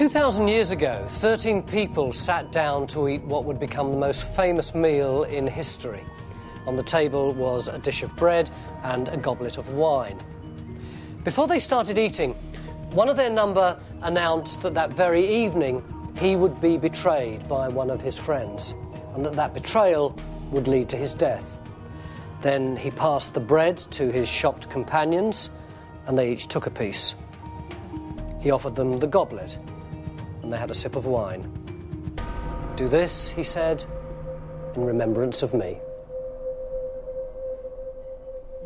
2,000 years ago, 13 people sat down to eat what would become the most famous meal in history. On the table was a dish of bread and a goblet of wine. Before they started eating, one of their number announced that that very evening he would be betrayed by one of his friends, and that betrayal would lead to his death. Then he passed the bread to his shocked companions, and they each took a piece. He offered them the goblet, and they had a sip of wine. "Do this," he said, "in remembrance of me."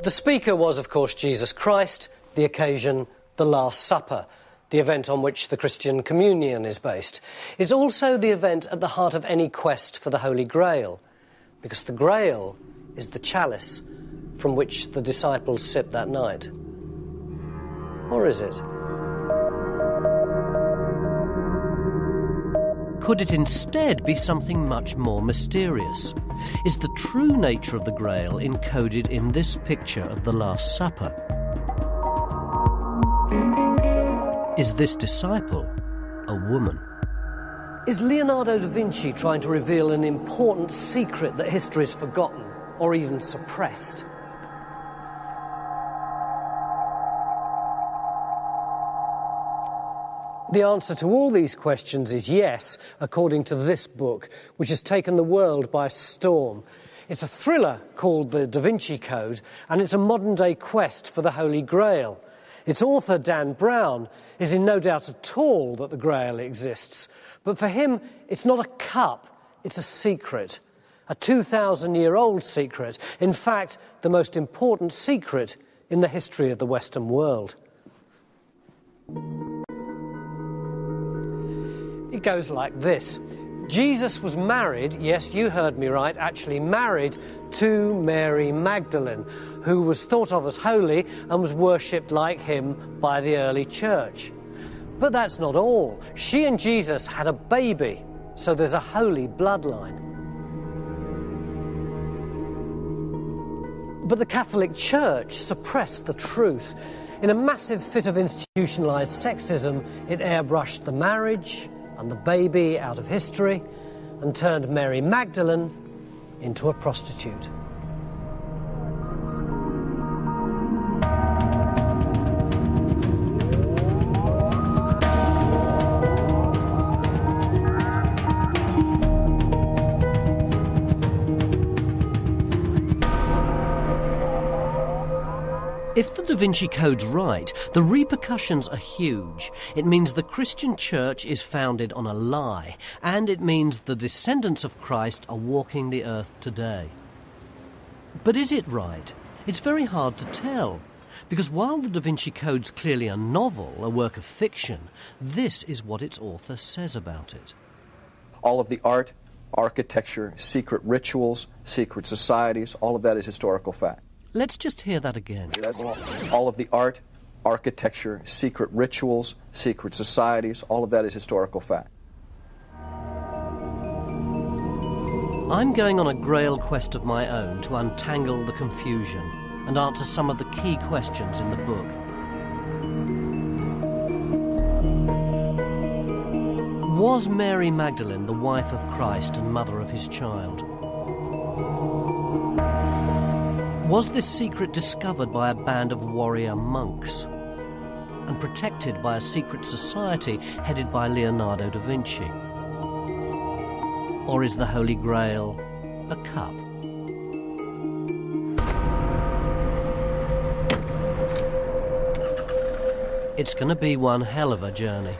The speaker was, of course, Jesus Christ, the occasion, the Last Supper, the event on which the Christian communion is based. It's also the event at the heart of any quest for the Holy Grail, because the Grail is the chalice from which the disciples sipped that night. Or is it? Could it instead be something much more mysterious? Is the true nature of the Grail encoded in this picture of the Last Supper? Is this disciple a woman? Is Leonardo da Vinci trying to reveal an important secret that history's forgotten or even suppressed? The answer to all these questions is yes, according to this book, which has taken the world by storm. It's a thriller called The Da Vinci Code, and it's a modern-day quest for the Holy Grail. Its author, Dan Brown, is in no doubt at all that the Grail exists. But for him, it's not a cup, it's a secret. A 2,000-year-old secret. In fact, the most important secret in the history of the Western world. It goes like this. Jesus was married, yes, you heard me right, actually married to Mary Magdalene, who was thought of as holy and was worshipped like him by the early church. But that's not all. She and Jesus had a baby, so there's a holy bloodline. But the Catholic Church suppressed the truth. In a massive fit of institutionalized sexism, it airbrushed the marriage and the baby out of history and turned Mary Magdalene into a prostitute. If the Da Vinci Code's right, the repercussions are huge. It means the Christian church is founded on a lie, and it means the descendants of Christ are walking the earth today. But is it right? It's very hard to tell, because while the Da Vinci Code's clearly a novel, a work of fiction, this is what its author says about it. All of the art, architecture, secret rituals, secret societies, all of that is historical fact. Let's just hear that again. All of the art, architecture, secret rituals, secret societies, all of that is historical fact. I'm going on a Grail quest of my own to untangle the confusion and answer some of the key questions in the book. Was Mary Magdalene the wife of Christ and mother of his child? Was this secret discovered by a band of warrior monks and protected by a secret society headed by Leonardo da Vinci? Or is the Holy Grail a cup? It's going to be one hell of a journey.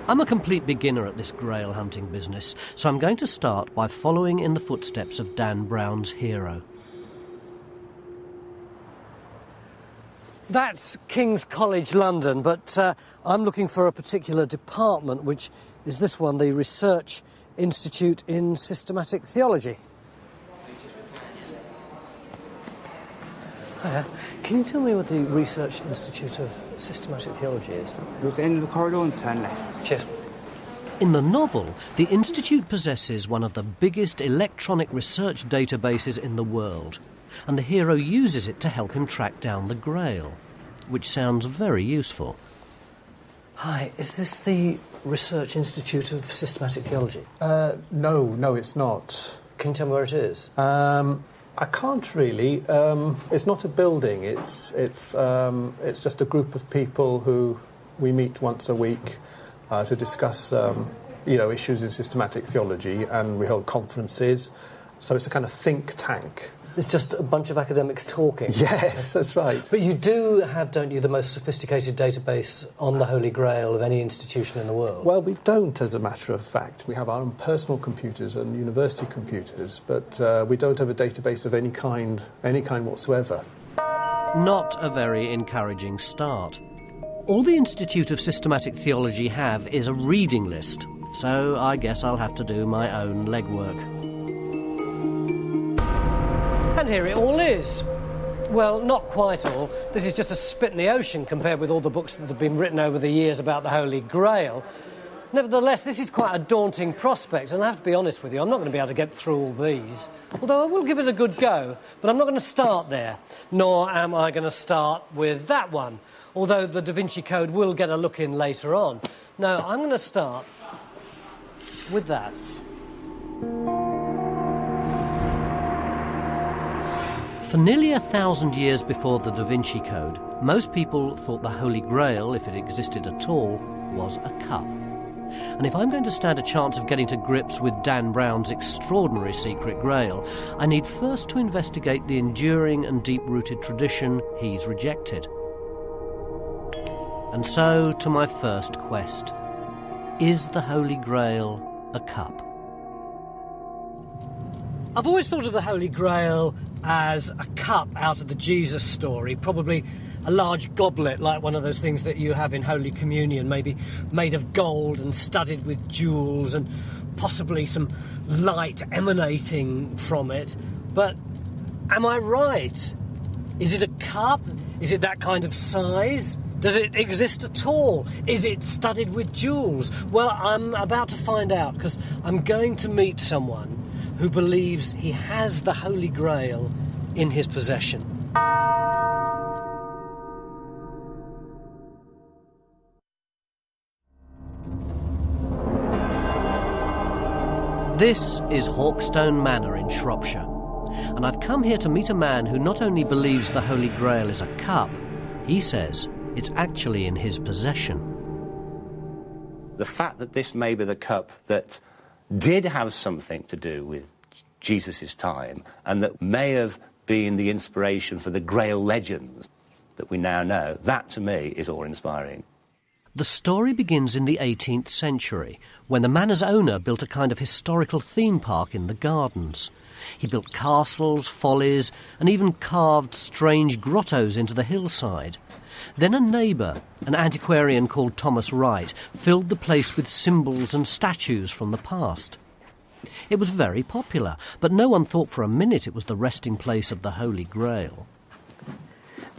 I'm a complete beginner at this Grail hunting business, so I'm going to start by following in the footsteps of Dan Brown's hero. That's King's College London, but I'm looking for a particular department, which is this one, the Research Institute in Systematic Theology. Hiya. Can you tell me what the Research Institute of Systematic Theology is? Go to the end of the corridor and turn left. Cheers. In the novel, the Institute possesses one of the biggest electronic research databases in the world, and the hero uses it to help him track down the Grail. which sounds very useful. Hi, is this the Research Institute of Systematic Theology? No, it's not. Can you tell me where it is? I can't really. It's not a building. It's just a group of people who we meet once a week to discuss issues in systematic theology, and we hold conferences. So it's a kind of think tank. It's just a bunch of academics talking. Yes, that's right. But you do have, don't you, the most sophisticated database on the Holy Grail of any institution in the world? Well, we don't, as a matter of fact. We have our own personal computers and university computers, but we don't have a database of any kind whatsoever. Not a very encouraging start. All the Institute of Systematic Theology have is a reading list, so I guess I'll have to do my own legwork. And here it all is. Well, not quite all. This is just a spit in the ocean compared with all the books that have been written over the years about the Holy Grail. Nevertheless, this is quite a daunting prospect, and I have to be honest with you, I'm not going to be able to get through all these. Although I will give it a good go, but I'm not going to start there, nor am I going to start with that one, although the Da Vinci Code will get a look in later on. No, I'm going to start with that. For nearly 1,000 years before the Da Vinci Code, most people thought the Holy Grail, if it existed at all, was a cup. And if I'm going to stand a chance of getting to grips with Dan Brown's extraordinary secret grail, I need first to investigate the enduring and deep-rooted tradition he's rejected. And so to my first quest. Is the Holy Grail a cup? I've always thought of the Holy Grail as a cup out of the Jesus story, probably a large goblet like one of those things that you have in Holy Communion, maybe made of gold and studded with jewels and possibly some light emanating from it. But am I right? Is it a cup? Is it that kind of size? Does it exist at all? Is it studded with jewels? Well, I'm about to find out, because I'm going to meet someone who believes he has the Holy Grail in his possession. This is Hawkstone Manor in Shropshire, and I've come here to meet a man who not only believes the Holy Grail is a cup, he says it's actually in his possession. The fact that this may be the cup that did have something to do with Jesus' time, and that may have been the inspiration for the Grail legends that we now know, that to me is awe-inspiring. The story begins in the 18th century, when the manor's owner built a kind of historical theme park in the gardens. He built castles, follies, and even carved strange grottos into the hillside. Then a neighbour, an antiquarian called Thomas Wright, filled the place with symbols and statues from the past. It was very popular, but no one thought for a minute it was the resting place of the Holy Grail.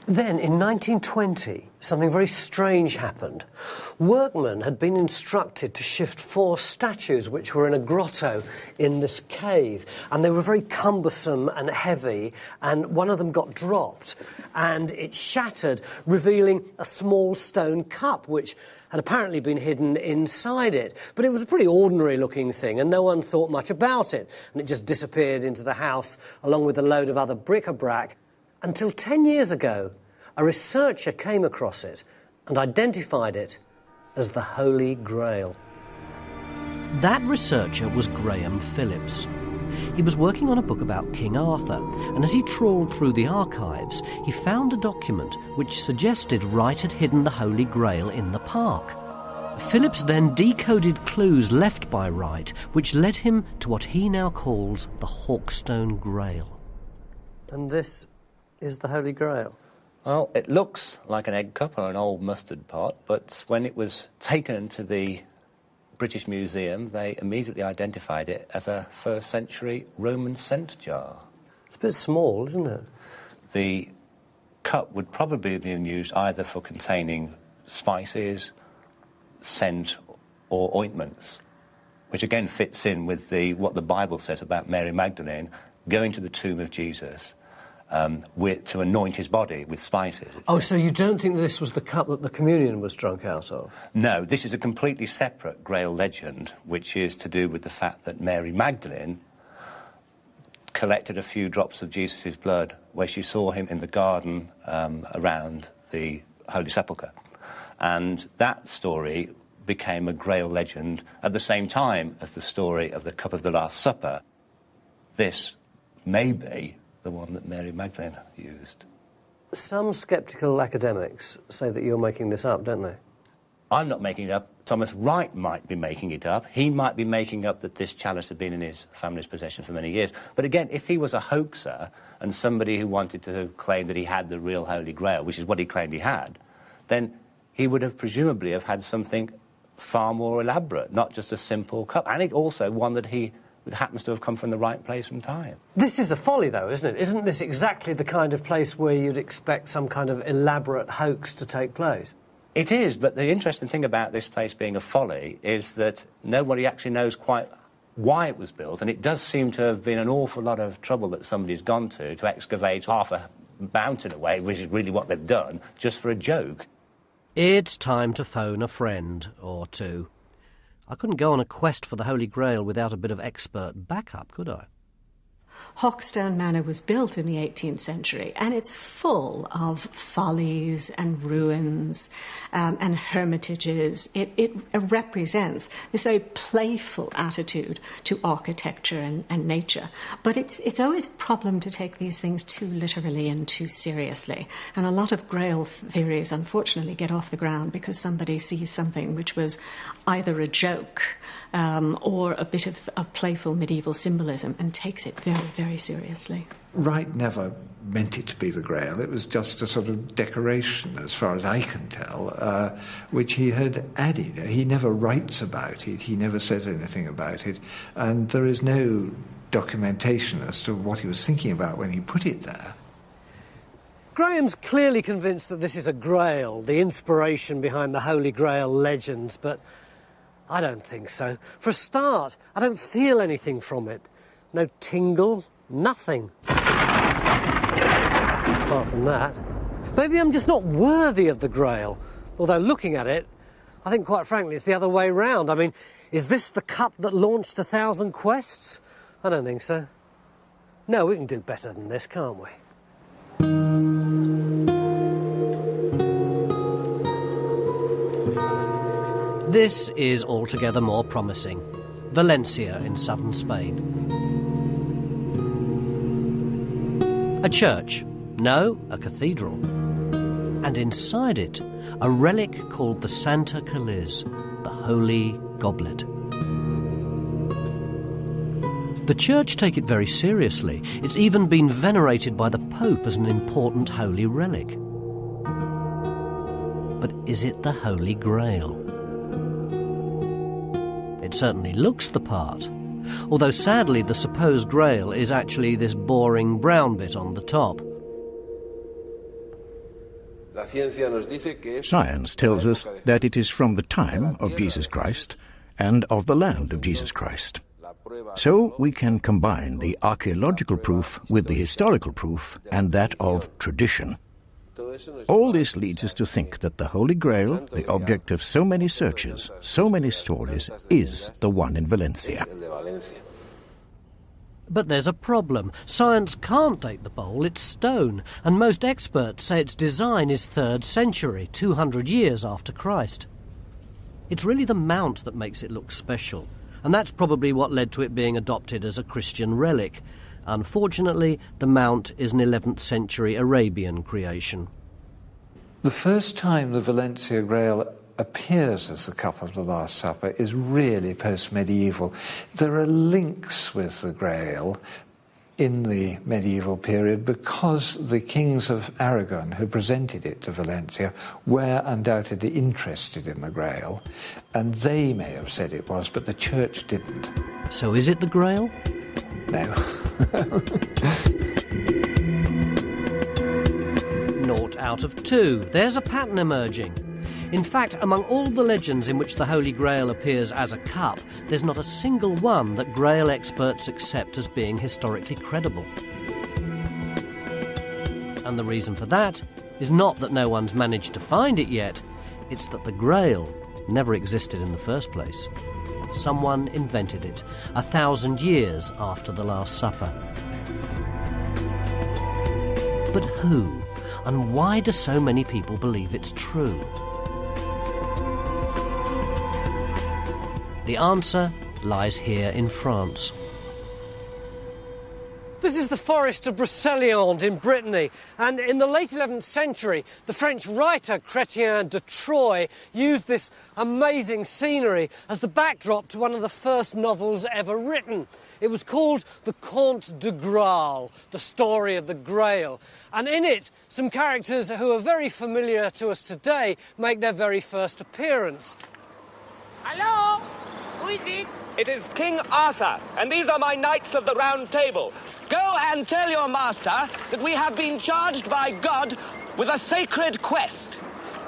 Then, in 1920, something very strange happened. Workmen had been instructed to shift 4 statues which were in a grotto in this cave, and they were very cumbersome and heavy, and one of them got dropped, and it shattered, revealing a small stone cup which had apparently been hidden inside it. But it was a pretty ordinary-looking thing, and no one thought much about it, and it just disappeared into the house along with a load of other bric-a-brac. Until 10 years ago, a researcher came across it and identified it as the Holy Grail. That researcher was Graham Phillips. He was working on a book about King Arthur, and as he trawled through the archives, he found a document which suggested Wright had hidden the Holy Grail in the park. Phillips then decoded clues left by Wright, which led him to what he now calls the Hawkstone Grail. And this is the Holy Grail? Well, it looks like an egg cup or an old mustard pot, but when it was taken to the British Museum, they immediately identified it as a 1st century Roman scent jar. It's a bit small, isn't it? The cup would probably have been used either for containing spices, scent, or ointments, which again fits in with what the Bible says about Mary Magdalene going to the tomb of Jesus to anoint his body with spices. Oh, so you don't think this was the cup that the communion was drunk out of? No, this is a completely separate Grail legend, which is to do with the fact that Mary Magdalene collected a few drops of Jesus' blood where she saw him in the garden around the Holy Sepulchre. And that story became a Grail legend at the same time as the story of the cup of the Last Supper. This may be the one that Mary Magdalene used. Some sceptical academics say that you're making this up, don't they? I'm not making it up. Thomas Wright might be making it up. He might be making up that this chalice had been in his family's possession for many years. But again, if he was a hoaxer and somebody who wanted to claim that he had the real Holy Grail, which is what he claimed he had, then he would have presumably have had something far more elaborate, not just a simple cup. And it also one that happens to have come from the right place and time. This is a folly, though, isn't it? Isn't this exactly the kind of place where you'd expect some kind of elaborate hoax to take place? It is, but the interesting thing about this place being a folly is that nobody actually knows quite why it was built, and it does seem to have been an awful lot of trouble that somebody's gone to excavate half a mountain away, which is really what they've done, just for a joke. It's time to phone a friend or two. I couldn't go on a quest for the Holy Grail without a bit of expert backup, could I? Hawkstone Manor was built in the 18th century, and it's full of follies and ruins and hermitages. It represents this very playful attitude to architecture and nature. But it's always a problem to take these things too literally and too seriously. And a lot of Grail theories, unfortunately, get off the ground because somebody sees something which was either a joke or a bit of a playful medieval symbolism and takes it very, very seriously. Wright never meant it to be the Grail. It was just a sort of decoration, as far as I can tell, which he had added. He never writes about it. He never says anything about it. And there is no documentation as to what he was thinking about when he put it there. Graham's clearly convinced that this is a Grail, the inspiration behind the Holy Grail legends, but I don't think so. For a start, I don't feel anything from it. No tingle, nothing. Apart from that. Maybe I'm just not worthy of the Grail. Although looking at it, I think quite frankly it's the other way round. I mean, is this the cup that launched 1,000 quests? I don't think so. No, we can do better than this, can't we? This is altogether more promising. Valencia in southern Spain. A church. No, a cathedral. And inside it, a relic called the Santa Caliz, the Holy Goblet. The church take it very seriously. It's even been venerated by the Pope as an important holy relic. But is it the Holy Grail? It certainly looks the part, although sadly the supposed Grail is actually this boring brown bit on the top. Science tells us that it is from the time of Jesus Christ and of the land of Jesus Christ. So we can combine the archaeological proof with the historical proof and that of tradition. All this leads us to think that the Holy Grail, the object of so many searches, so many stories, is the one in Valencia. But there's a problem. Science can't date the bowl, it's stone, and most experts say its design is 3rd century, 200 years after Christ. It's really the mount that makes it look special, and that's probably what led to it being adopted as a Christian relic. Unfortunately, the mount is an 11th century Arabian creation. The first time the Valencia Grail appears as the cup of the Last Supper is really post-medieval. There are links with the Grail in the medieval period because the kings of Aragon who presented it to Valencia were undoubtedly interested in the Grail, and they may have said it was, but the church didn't. So is it the Grail? No. 0 out of 2. There's a pattern emerging. In fact, among all the legends in which the Holy Grail appears as a cup, there's not a single one that Grail experts accept as being historically credible. And the reason for that is not that no one's managed to find it yet, it's that the Grail never existed in the first place. Someone invented it 1,000 years after the Last Supper. But who? And why do so many people believe it's true? The answer lies here in France. This is the forest of Brocéliande in Brittany, and in the late 11th century, the French writer Chrétien de Troyes used this amazing scenery as the backdrop to one of the first novels ever written. It was called The Conte de Graal, the story of the Grail, and in it, some characters who are very familiar to us today make their very first appearance. Hello? Who is it? It is King Arthur, and these are my Knights of the Round Table. Go and tell your master that we have been charged by God with a sacred quest.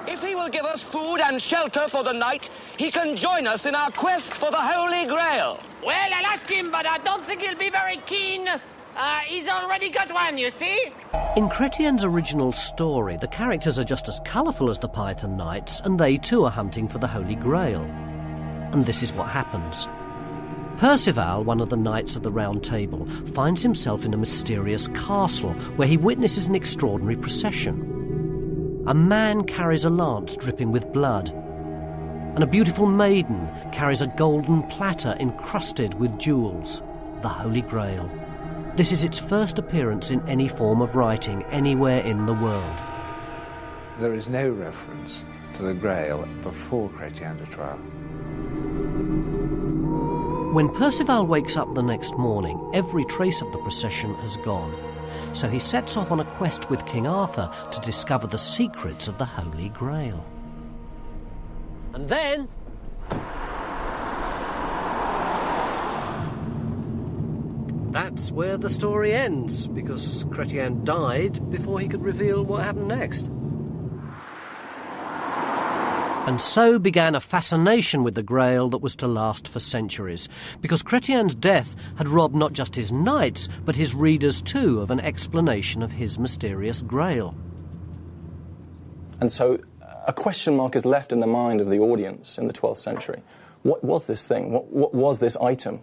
If he will give us food and shelter for the night, he can join us in our quest for the Holy Grail. Well, I'll ask him, but I don't think he'll be very keen. He's already got one, you see? In Chrétien's original story, the characters are just as colourful as the Python Knights, and they too are hunting for the Holy Grail. And this is what happens. Percival, one of the Knights of the Round Table, finds himself in a mysterious castle where he witnesses an extraordinary procession. A man carries a lance dripping with blood, and a beautiful maiden carries a golden platter encrusted with jewels, the Holy Grail. This is its first appearance in any form of writing anywhere in the world. There is no reference to the Grail before Chrétien de Troyes. When Percival wakes up the next morning, every trace of the procession has gone. So he sets off on a quest with King Arthur to discover the secrets of the Holy Grail. And then that's where the story ends, because Chrétien died before he could reveal what happened next. And so began a fascination with the Grail that was to last for centuries, because Chrétien's death had robbed not just his knights, but his readers too of an explanation of his mysterious Grail. And so a question mark is left in the mind of the audience in the 12th century. What was this thing? What was this item?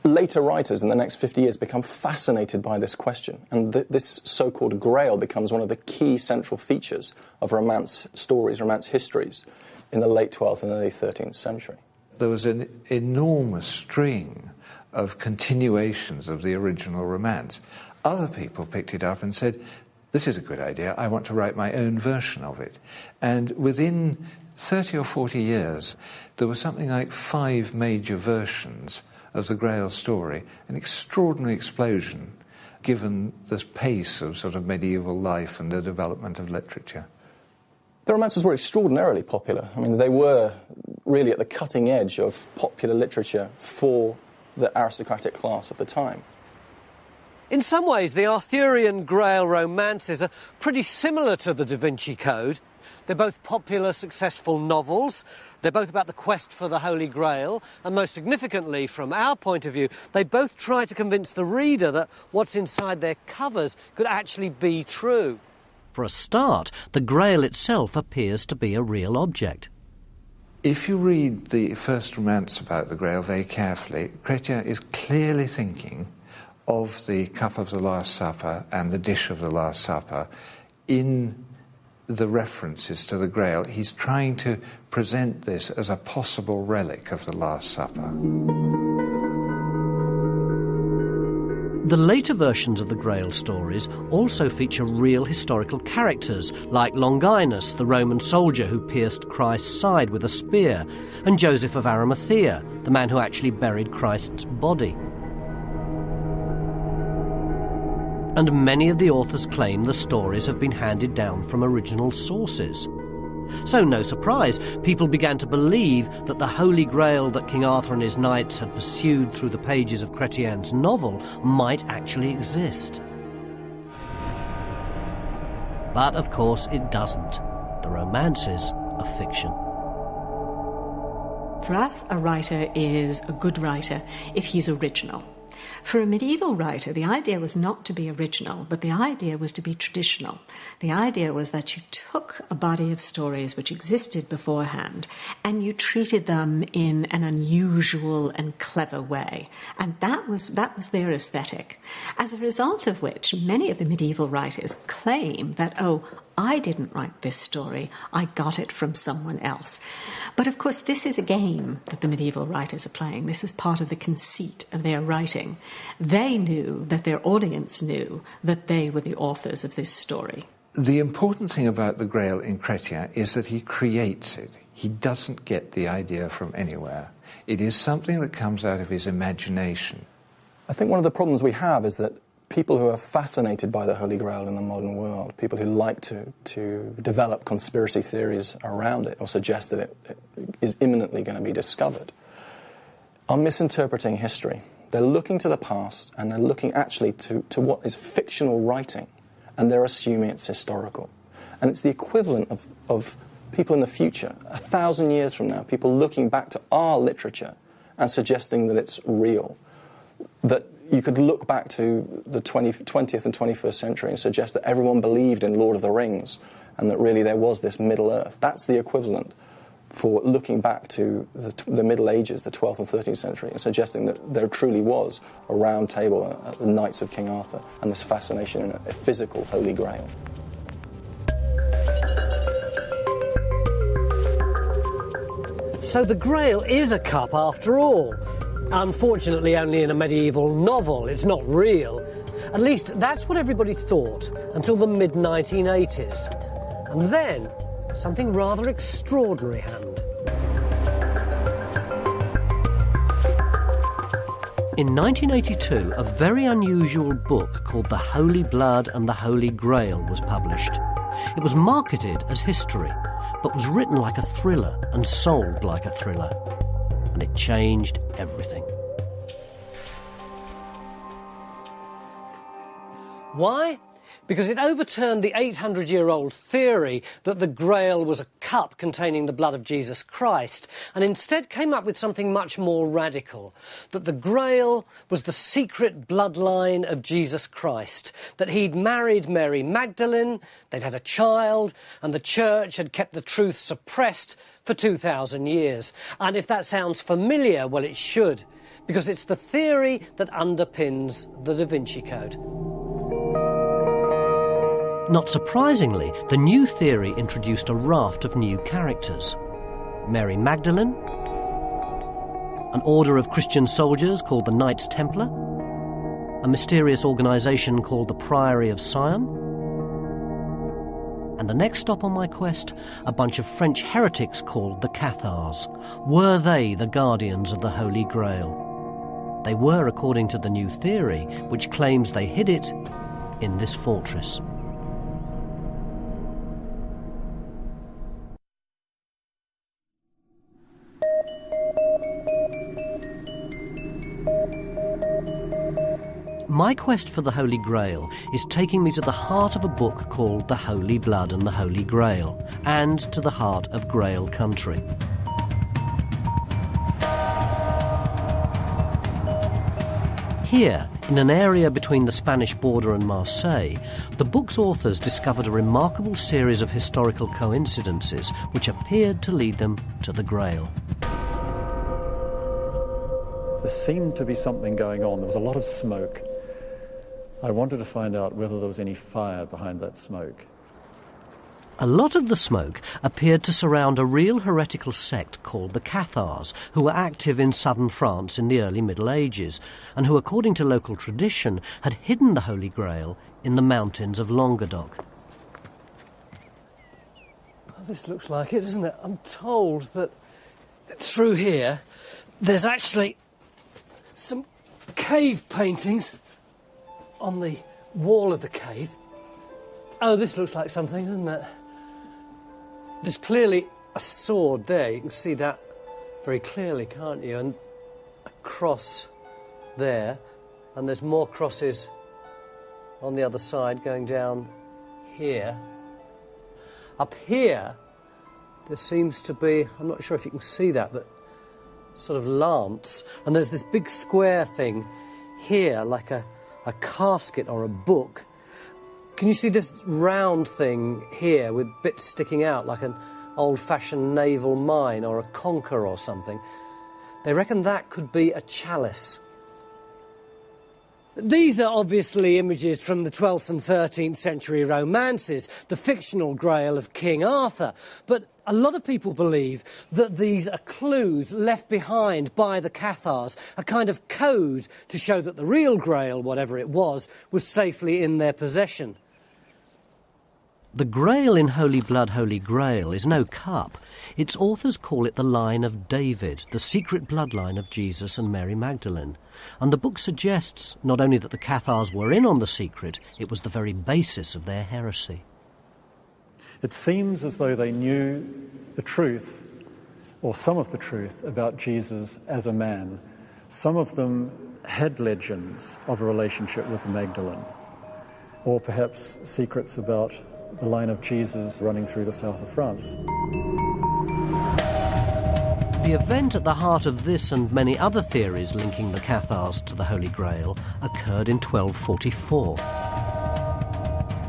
Later writers in the next 50 years become fascinated by this question, and this so-called Grail becomes one of the key central features of Romance stories, Romance histories in the late 12th and early 13th century. There was an enormous string of continuations of the original Romance. Other people picked it up and said, this is a good idea, I want to write my own version of it. And within 30 or 40 years, there was something like 5 major versions of the Grail story, an extraordinary explosion given this pace of sort of medieval life and the development of literature. The romances were extraordinarily popular. I mean, they were really at the cutting edge of popular literature for the aristocratic class of the time. In some ways, the Arthurian Grail romances are pretty similar to the Da Vinci Code. They're both popular, successful novels. They're both about the quest for the Holy Grail. And most significantly, from our point of view, they both try to convince the reader that what's inside their covers could actually be true. For a start, the Grail itself appears to be a real object. If you read the first romance about the Grail very carefully, Chrétien is clearly thinking of the cup of the Last Supper and the dish of the Last Supper in the references to the Grail. He's trying to present this as a possible relic of the Last Supper. The later versions of the Grail stories also feature real historical characters, like Longinus, the Roman soldier who pierced Christ's side with a spear, and Joseph of Arimathea, the man who actually buried Christ's body. And many of the authors claim the stories have been handed down from original sources. So no surprise, people began to believe that the Holy Grail that King Arthur and his knights had pursued through the pages of Chrétien's novel might actually exist. But of course it doesn't. The romances are fiction. For us, a writer is a good writer if he's original. For a medieval writer, the idea was not to be original, but the idea was to be traditional. The idea was that you took a body of stories which existed beforehand and you treated them in an unusual and clever way. And that was their aesthetic. As a result of which, many of the medieval writers claim that, oh, I didn't write this story, I got it from someone else. But of course, this is a game that the medieval writers are playing. This is part of the conceit of their writing. They knew that their audience knew that they were the authors of this story. The important thing about the Grail in Chrétien is that he creates it. He doesn't get the idea from anywhere. It is something that comes out of his imagination. I think one of the problems we have is that people who are fascinated by the Holy Grail in the modern world, people who like to develop conspiracy theories around it or suggest that it is imminently going to be discovered, are misinterpreting history. They're looking to the past and they're looking actually to what is fictional writing, and they're assuming it's historical. And it's the equivalent of people in the future, 1,000 years from now, people looking back to our literature and suggesting that it's real. That you could look back to the 20th and 21st century and suggest that everyone believed in Lord of the Rings and that really there was this Middle Earth. That's the equivalent for looking back to the Middle Ages, the 12th and 13th century, and suggesting that there truly was a round table at the Knights of King Arthur and this fascination in a physical Holy Grail. So the Grail is a cup after all. Unfortunately, only in a medieval novel. It's not real. At least that's what everybody thought until the mid-1980s. And then something rather extraordinary happened. In 1982, a very unusual book called The Holy Blood and the Holy Grail was published. It was marketed as history, but was written like a thriller and sold like a thriller. And it changed everything. Why? Because it overturned the 800-year-old theory that the Grail was a cup containing the blood of Jesus Christ, and instead came up with something much more radical, that the Grail was the secret bloodline of Jesus Christ, that he'd married Mary Magdalene, they'd had a child, and the Church had kept the truth suppressed for 2,000 years. And if that sounds familiar, well, it should, because it's the theory that underpins the Da Vinci Code. Not surprisingly, the new theory introduced a raft of new characters. Mary Magdalene, an order of Christian soldiers called the Knights Templar, a mysterious organisation called the Priory of Sion, and the next stop on my quest, a bunch of French heretics called the Cathars. Were they the guardians of the Holy Grail? They were, according to the new theory, which claims they hid it in this fortress. My quest for the Holy Grail is taking me to the heart of a book called The Holy Blood and the Holy Grail, and to the heart of Grail country. Here, in an area between the Spanish border and Marseille, the book's authors discovered a remarkable series of historical coincidences which appeared to lead them to the Grail. There seemed to be something going on. There was a lot of smoke. I wanted to find out whether there was any fire behind that smoke. A lot of the smoke appeared to surround a real heretical sect called the Cathars, who were active in southern France in the early Middle Ages, and who, according to local tradition, had hidden the Holy Grail in the mountains of Languedoc. Well, this looks like it, doesn't it? I'm told that through here there's actually some cave paintings on the wall of the cave. Oh, this looks like something, doesn't it? There's clearly a sword there. You can see that very clearly, can't you? And a cross there. And there's more crosses on the other side going down here. Up here, there seems to be, I'm not sure if you can see that, but sort of lance. And there's this big square thing here, like a casket or a book. Can you see this round thing here with bits sticking out like an old-fashioned naval mine or a conker or something? They reckon that could be a chalice. These are obviously images from the 12th and 13th century romances, the fictional Grail of King Arthur. But a lot of people believe that these are clues left behind by the Cathars, a kind of code to show that the real Grail, whatever it was safely in their possession. The Grail in Holy Blood, Holy Grail is no cup. Its authors call it the line of David, the secret bloodline of Jesus and Mary Magdalene. And the book suggests not only that the Cathars were in on the secret, it was the very basis of their heresy. It seems as though they knew the truth, or some of the truth, about Jesus as a man. Some of them had legends of a relationship with Magdalene, or perhaps secrets about the line of Jesus running through the south of France. The event at the heart of this and many other theories linking the Cathars to the Holy Grail occurred in 1244.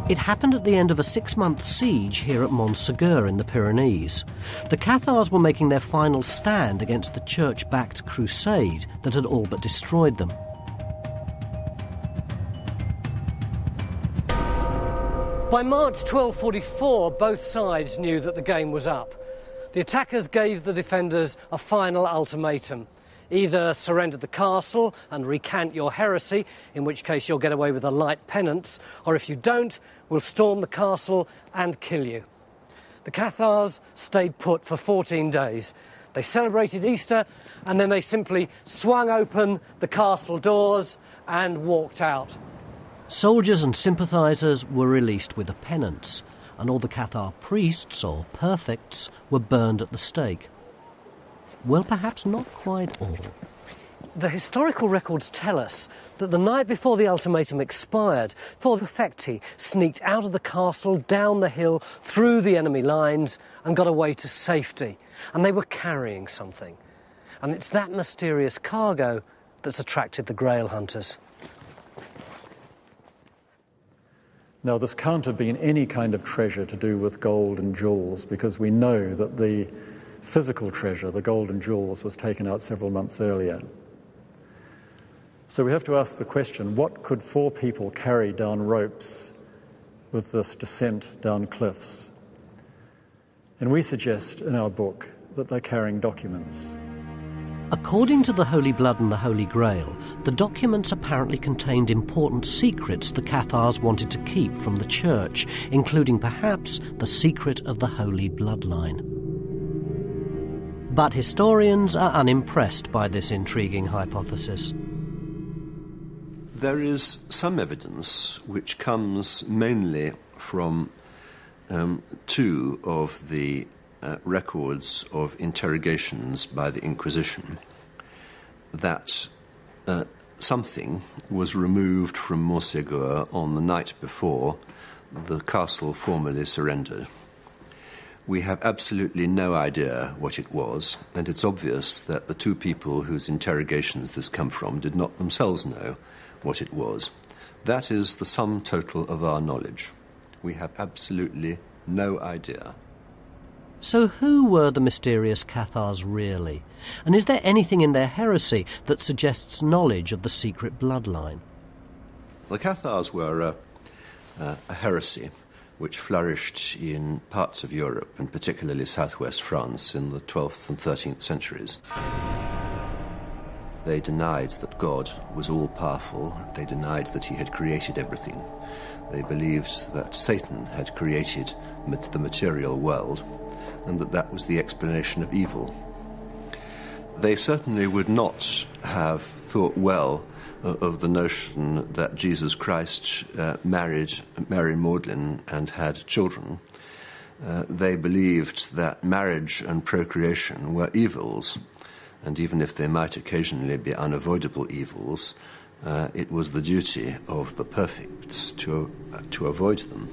It happened at the end of a 6-month siege here at Montségur in the Pyrenees. The Cathars were making their final stand against the church-backed crusade that had all but destroyed them. By March 1244, both sides knew that the game was up. The attackers gave the defenders a final ultimatum. Either surrender the castle and recant your heresy, in which case you'll get away with a light penance, or if you don't, we'll storm the castle and kill you. The Cathars stayed put for 14 days. They celebrated Easter, and then they simply swung open the castle doors and walked out. Soldiers and sympathisers were released with a penance, and all the Cathar priests, or perfects, were burned at the stake. Well, perhaps not quite all. The historical records tell us that the night before the ultimatum expired, four perfecti sneaked out of the castle, down the hill, through the enemy lines, and got away to safety. And they were carrying something. And it's that mysterious cargo that's attracted the Grail hunters. Now, this can't have been any kind of treasure to do with gold and jewels, because we know that the physical treasure, the gold and jewels, was taken out several months earlier. So we have to ask the question, what could 4 people carry down ropes with this descent down cliffs? And we suggest in our book that they're carrying documents. According to the Holy Blood and the Holy Grail, the documents apparently contained important secrets the Cathars wanted to keep from the Church, including perhaps the secret of the Holy Bloodline. But historians are unimpressed by this intriguing hypothesis. There is some evidence which comes mainly from 2 of the records of interrogations by the Inquisition, that something was removed from Montségur on the night before the castle formally surrendered. We have absolutely no idea what it was, and it's obvious that the 2 people whose interrogations this come from did not themselves know what it was. That is the sum total of our knowledge. We have absolutely no idea. So who were the mysterious Cathars really? And is there anything in their heresy that suggests knowledge of the secret bloodline? The Cathars were a heresy which flourished in parts of Europe, and particularly southwest France, in the 12th and 13th centuries. They denied that God was all-powerful. They denied that he had created everything. They believed that Satan had created the material world, and that was the explanation of evil. They certainly would not have thought well of the notion that Jesus Christ married Mary Magdalene and had children. They believed that marriage and procreation were evils, and even if they might occasionally be unavoidable evils, it was the duty of the perfects to avoid them.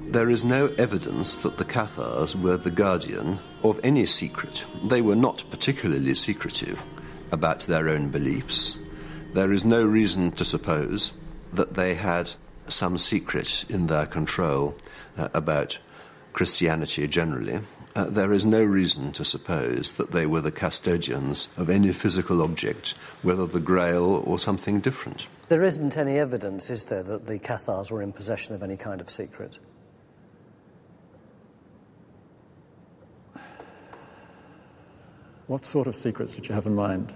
There is no evidence that the Cathars were the guardian of any secret. They were not particularly secretive about their own beliefs. There is no reason to suppose that they had some secret in their control about Christianity generally. There is no reason to suppose that they were the custodians of any physical object, whether the Grail or something different. There isn't any evidence, is there, that the Cathars were in possession of any kind of secret? What sort of secrets did you have in mind?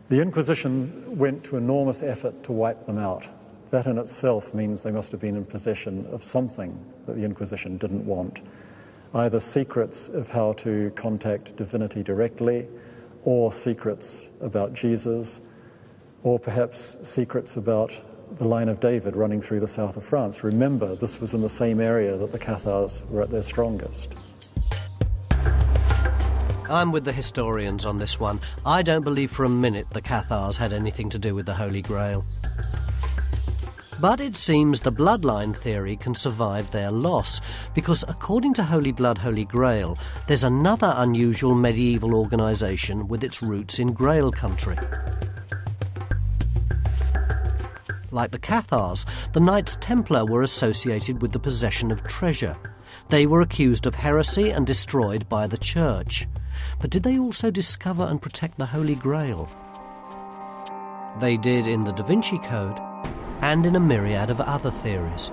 The Inquisition went to enormous effort to wipe them out. That in itself means they must have been in possession of something that the Inquisition didn't want, either secrets of how to contact divinity directly, or secrets about Jesus, or perhaps secrets about the line of David running through the south of France. Remember, this was in the same area that the Cathars were at their strongest. I'm with the historians on this one. I don't believe for a minute the Cathars had anything to do with the Holy Grail. But it seems the bloodline theory can survive their loss, because according to Holy Blood, Holy Grail, there's another unusual medieval organisation with its roots in Grail country. Like the Cathars, the Knights Templar were associated with the possession of treasure. They were accused of heresy and destroyed by the Church. But did they also discover and protect the Holy Grail? They did in the Da Vinci Code, and in a myriad of other theories.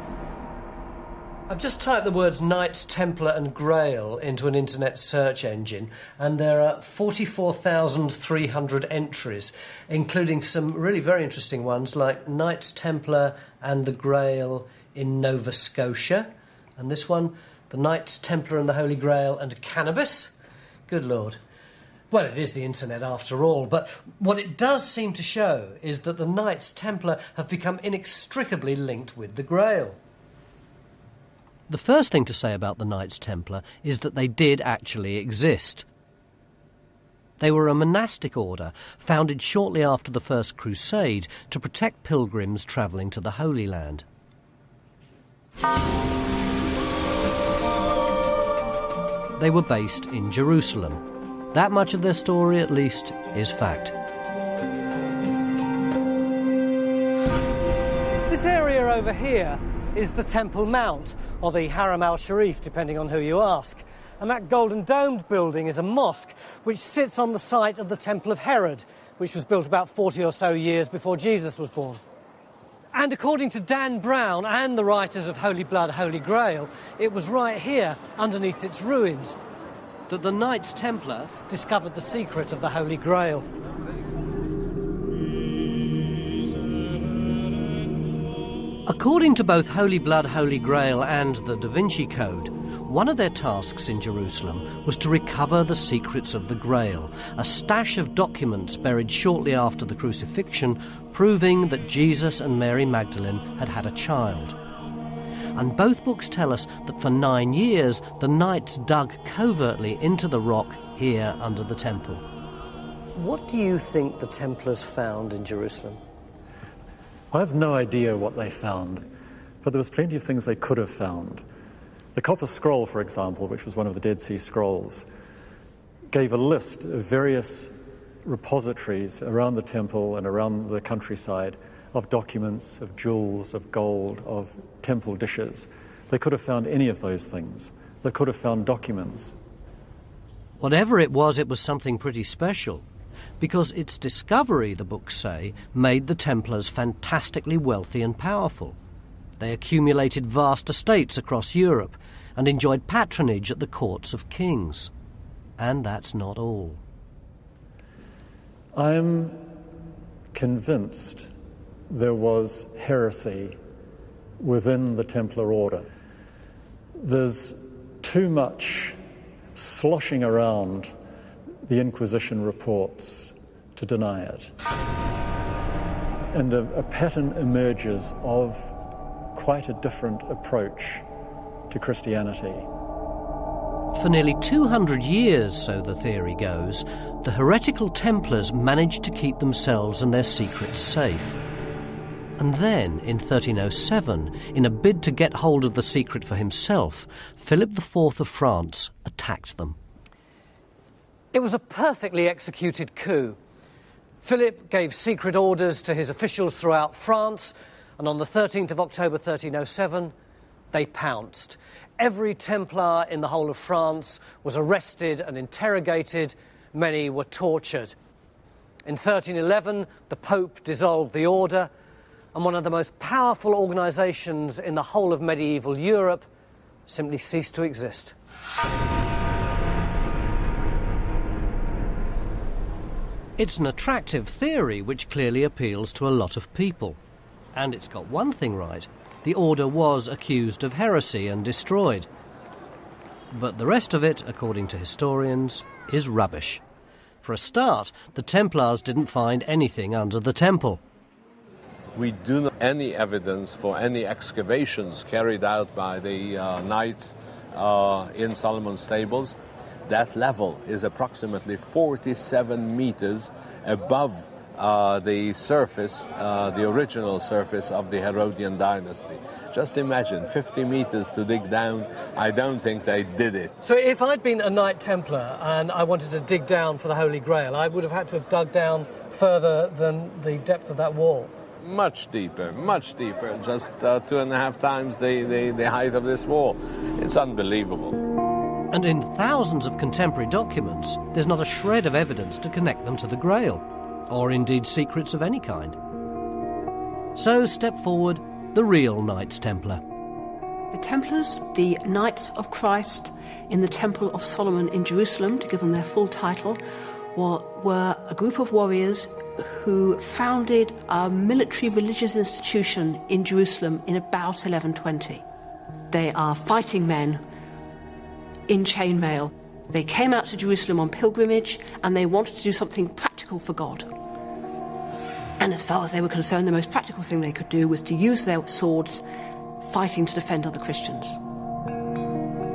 I've just typed the words Knights Templar and Grail into an internet search engine, and there are 44,300 entries, including some really very interesting ones like Knights Templar and the Grail in Nova Scotia, and this one, the Knights Templar and the Holy Grail and cannabis. Good Lord. Well, it is the internet after all, but what it does seem to show is that the Knights Templar have become inextricably linked with the Grail. The first thing to say about the Knights Templar is that they did actually exist. They were a monastic order founded shortly after the First Crusade to protect pilgrims travelling to the Holy Land. They were based in Jerusalem. That much of their story, at least, is fact. This area over here is the Temple Mount, or the Haram al-Sharif, depending on who you ask. And that golden domed building is a mosque, which sits on the site of the Temple of Herod, which was built about 40 or so years before Jesus was born. And according to Dan Brown and the writers of Holy Blood, Holy Grail, it was right here, underneath its ruins, that the Knights Templar discovered the secret of the Holy Grail. According to both Holy Blood, Holy Grail and the Da Vinci Code, one of their tasks in Jerusalem was to recover the secrets of the Grail, a stash of documents buried shortly after the crucifixion, proving that Jesus and Mary Magdalene had had a child. And both books tell us that for 9 years the knights dug covertly into the rock here under the temple. What do you think the Templars found in Jerusalem? I have no idea what they found, but there was plenty of things they could have found. The Copper Scroll, for example, which was one of the Dead Sea Scrolls, gave a list of various repositories around the temple and around the countryside of documents, of jewels, of gold, of temple dishes. They could have found any of those things. They could have found documents. Whatever it was something pretty special, because its discovery, the books say, made the Templars fantastically wealthy and powerful. They accumulated vast estates across Europe and enjoyed patronage at the courts of kings. And that's not all. I'm convinced there was heresy within the Templar order. There's too much sloshing around the Inquisition reports to deny it. And a pattern emerges of quite a different approach to Christianity. For nearly 200 years, so the theory goes, the heretical Templars managed to keep themselves and their secrets safe. And then, in 1307, in a bid to get hold of the secret for himself, Philip IV of France attacked them. It was a perfectly executed coup. Philip gave secret orders to his officials throughout France, and on the 13th of October 1307, they pounced. Every Templar in the whole of France was arrested and interrogated. Many were tortured. In 1311, the Pope dissolved the order, and one of the most powerful organisations in the whole of medieval Europe simply ceased to exist. It's an attractive theory which clearly appeals to a lot of people. And it's got one thing right. The order was accused of heresy and destroyed. But the rest of it, according to historians, is rubbish. For a start, the Templars didn't find anything under the temple. We do not have any evidence for any excavations carried out by the knights in Solomon's stables. That level is approximately 47 meters above the surface, the original surface of the Herodian dynasty. Just imagine, 50 meters to dig down. I don't think they did it. So if I'd been a Knight Templar and I wanted to dig down for the Holy Grail, I would have had to have dug down further than the depth of that wall? Much deeper, just 2.5 times the height of this wall. It's unbelievable. And in thousands of contemporary documents, there's not a shred of evidence to connect them to the Grail, or indeed secrets of any kind. So step forward the real Knights Templar. The Templars, the Knights of Christ in the Temple of Solomon in Jerusalem, to give them their full title, were a group of warriors who founded a military religious institution in Jerusalem in about 1120. They are fighting men in chainmail. They came out to Jerusalem on pilgrimage and they wanted to do something practical for God. And as far as they were concerned, the most practical thing they could do was to use their swords fighting to defend other Christians.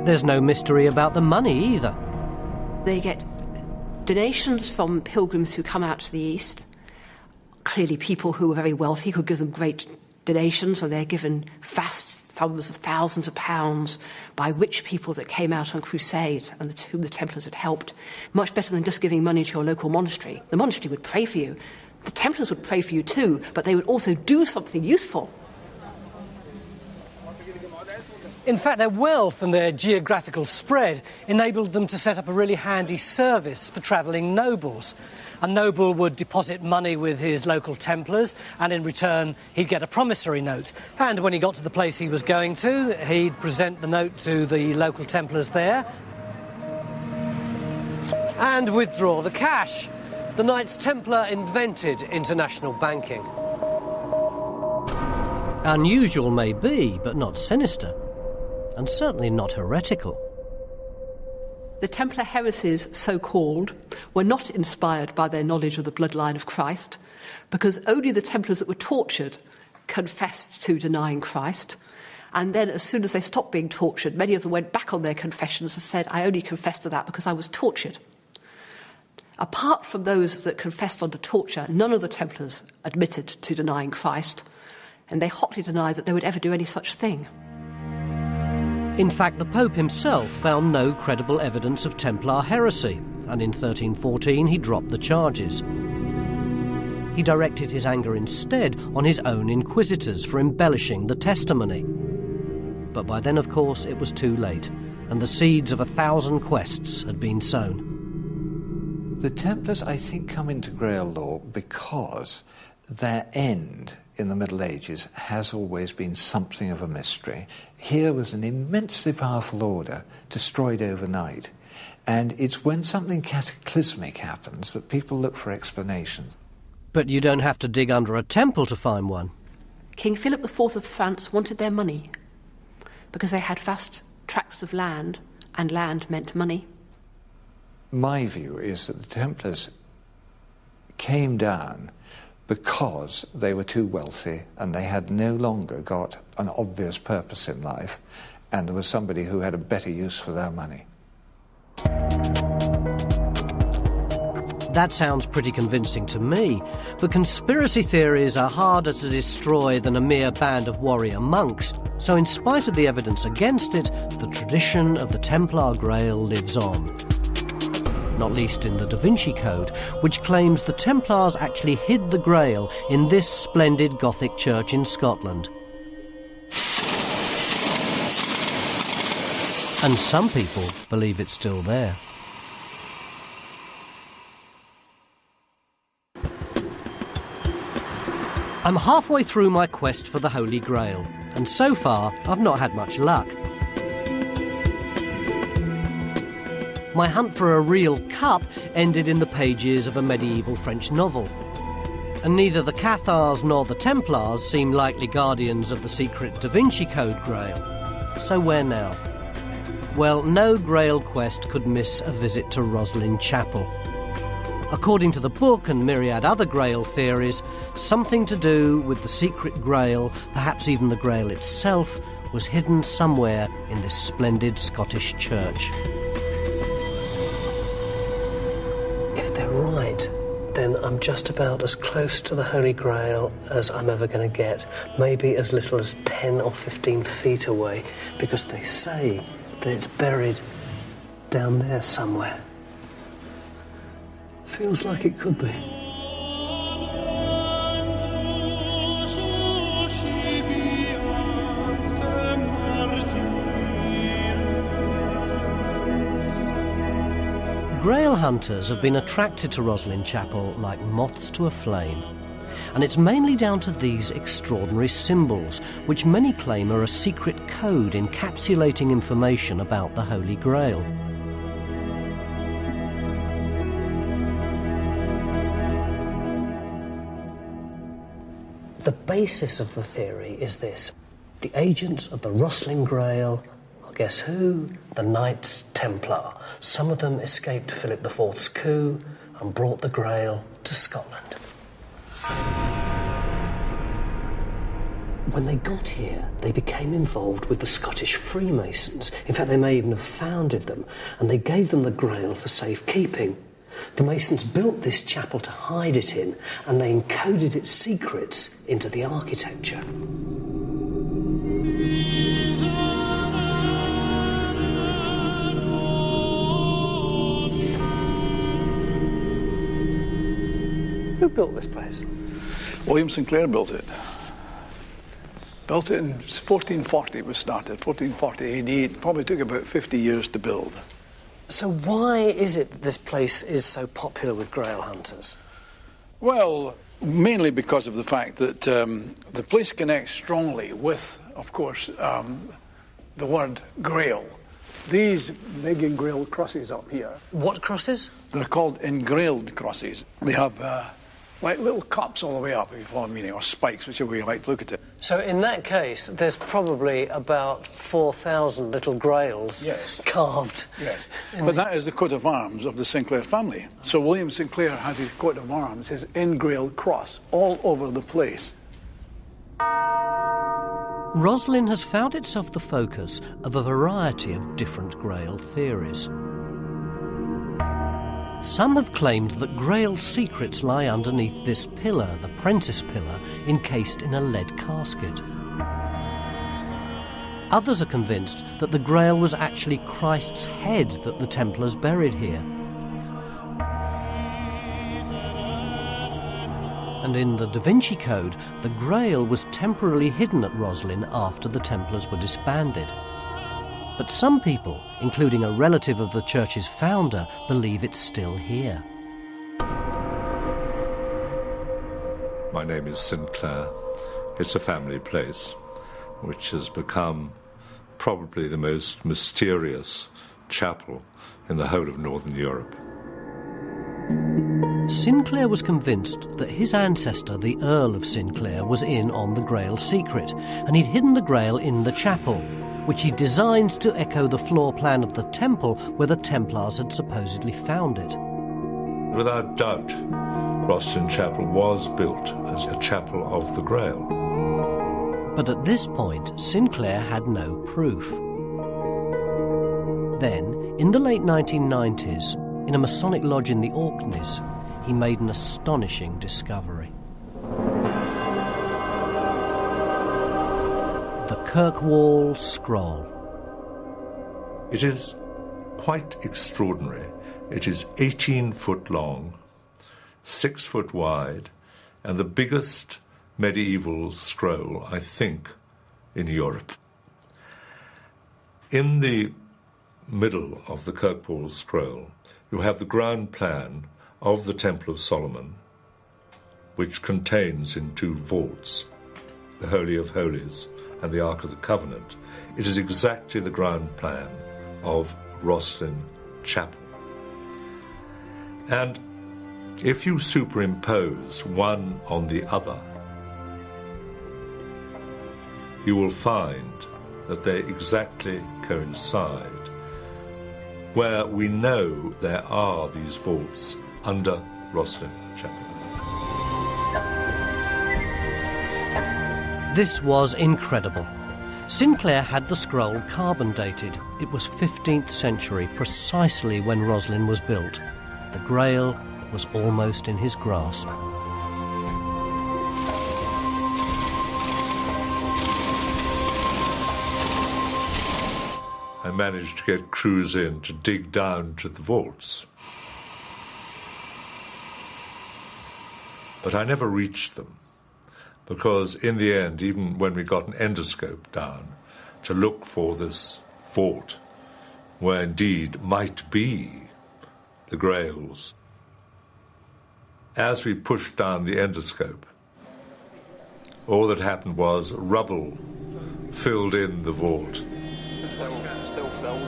There's no mystery about the money either. They get donations from pilgrims who come out to the east. Clearly people who are very wealthy could give them great donations, and they're given vast sums of thousands of pounds by rich people that came out on crusade and whom the Templars had helped. Much better than just giving money to your local monastery. The monastery would pray for you. The Templars would pray for you too, but they would also do something useful. In fact, their wealth and their geographical spread enabled them to set up a really handy service for travelling nobles. A noble would deposit money with his local Templars, and in return he'd get a promissory note. And when he got to the place he was going to, he'd present the note to the local Templars there and withdraw the cash. The Knights Templar invented international banking. Unusual may be, but not sinister. And certainly not heretical. The Templar heresies, so-called, were not inspired by their knowledge of the bloodline of Christ, because only the Templars that were tortured confessed to denying Christ. And then as soon as they stopped being tortured, many of them went back on their confessions and said, I only confessed to that because I was tortured. Apart from those that confessed under torture, none of the Templars admitted to denying Christ, and they hotly denied that they would ever do any such thing. In fact, the Pope himself found no credible evidence of Templar heresy, and in 1314 he dropped the charges. He directed his anger instead on his own inquisitors for embellishing the testimony. But by then, of course, it was too late, and the seeds of 1,000 quests had been sown. The Templars, I think, come into Grail lore because their end in the Middle Ages has always been something of a mystery. Here was an immensely powerful order destroyed overnight, and it's when something cataclysmic happens that people look for explanations. But you don't have to dig under a temple to find one. King Philip IV of France wanted their money because they had vast tracts of land, and land meant money. My view is that the Templars came down because they were too wealthy and they had no longer got an obvious purpose in life, and there was somebody who had a better use for their money. That sounds pretty convincing to me, but conspiracy theories are harder to destroy than a mere band of warrior monks, so in spite of the evidence against it, the tradition of the Templar Grail lives on. not least in the Da Vinci Code, which claims the Templars actually hid the Grail in this splendid Gothic church in Scotland. And some people believe it's still there. I'm halfway through my quest for the Holy Grail, and so far I've not had much luck. My hunt for a real cup ended in the pages of a medieval French novel. And neither the Cathars nor the Templars seem likely guardians of the secret Da Vinci Code Grail. So where now? Well, no Grail quest could miss a visit to Roslin Chapel. According to the book and myriad other Grail theories, something to do with the secret Grail, perhaps even the Grail itself, was hidden somewhere in this splendid Scottish church. If they're right, then I'm just about as close to the Holy Grail as I'm ever going to get. Maybe as little as 10 or 15 feet away, because they say that it's buried down there somewhere. Feels like it could be. Grail hunters have been attracted to Roslin Chapel like moths to a flame. And it's mainly down to these extraordinary symbols, which many claim are a secret code encapsulating information about the Holy Grail. The basis of the theory is this. The agents of the rustling Grail are, guess who? The Knights Templar. Some of them escaped Philip IV's coup and brought the Grail to Scotland. When they got here, they became involved with the Scottish Freemasons. In fact, they may even have founded them, and they gave them the Grail for safekeeping. The Masons built this chapel to hide it in, and they encoded its secrets into the architecture. Who built this place? William Sinclair built it. Built it in 1440, it was started, 1440 AD. It probably took about 50 years to build. So why is it that this place is so popular with Grail hunters? Well, mainly because of the fact that the place connects strongly with, of course, the word Grail. These big engrailed crosses up here. What crosses? They're called engrailed crosses. They have like little cups all the way up, if you follow the meaning, or spikes, whichever way you like to look at it. So in that case, there's probably about 4,000 little grails carved. Yes, but that is the coat of arms of the Sinclair family. So William Sinclair has his coat of arms, his engrailed cross, all over the place. Roslin has found itself the focus of a variety of different Grail theories. Some have claimed that Grail secrets lie underneath this pillar, the Prentice Pillar, encased in a lead casket. Others are convinced that the Grail was actually Christ's head that the Templars buried here. And in the Da Vinci Code, the Grail was temporarily hidden at Roslin after the Templars were disbanded. But some people, including a relative of the church's founder, believe it's still here. My name is Sinclair. It's a family place, which has become probably the most mysterious chapel in the whole of Northern Europe. Sinclair was convinced that his ancestor, the Earl of Sinclair, was in on the Grail secret, and he'd hidden the Grail in the chapel, which he designed to echo the floor plan of the temple where the Templars had supposedly found it. Without doubt, Roslin Chapel was built as a chapel of the Grail. But at this point, Sinclair had no proof. Then, in the late 1990s, in a Masonic lodge in the Orkneys, he made an astonishing discovery. The Kirkwall Scroll. It is quite extraordinary. It is 18 foot long, 6 foot wide, and the biggest medieval scroll, I think, in Europe. In the middle of the Kirkpaul scroll, you have the ground plan of the Temple of Solomon, which contains in 2 vaults the Holy of Holies and the Ark of the Covenant. It is exactly the ground plan of Roslin Chapel. And if you superimpose one on the other, you will find that they exactly coincide, where we know there are these vaults under Roslin Chapel. This was incredible. Sinclair had the scroll carbon dated. It was 15th century, precisely when Roslin was built. The Grail was almost in his grasp. I managed to get crews in to dig down to the vaults. But I never reached them, because in the end, even when we got an endoscope down to look for this vault, where indeed might be the Grails, as we pushed down the endoscope, all that happened was rubble filled in the vault. Still filled.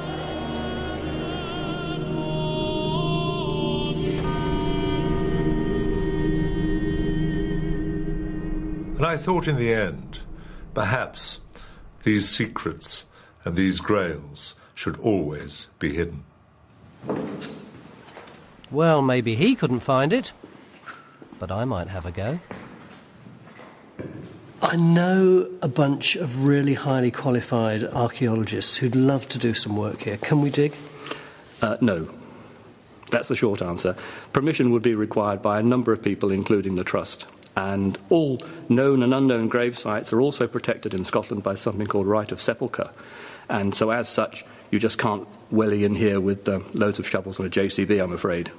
And I thought in the end, perhaps these secrets and these Grails should always be hidden. Well, maybe he couldn't find it, but I might have a go. I know a bunch of really highly qualified archaeologists who'd love to do some work here. Can we dig? No. That's the short answer. Permission would be required by a number of people, including the Trust. And all known and unknown grave sites are also protected in Scotland by something called right of sepulchre. And so as such, you just can't welly in here with loads of shovels and a JCB, I'm afraid.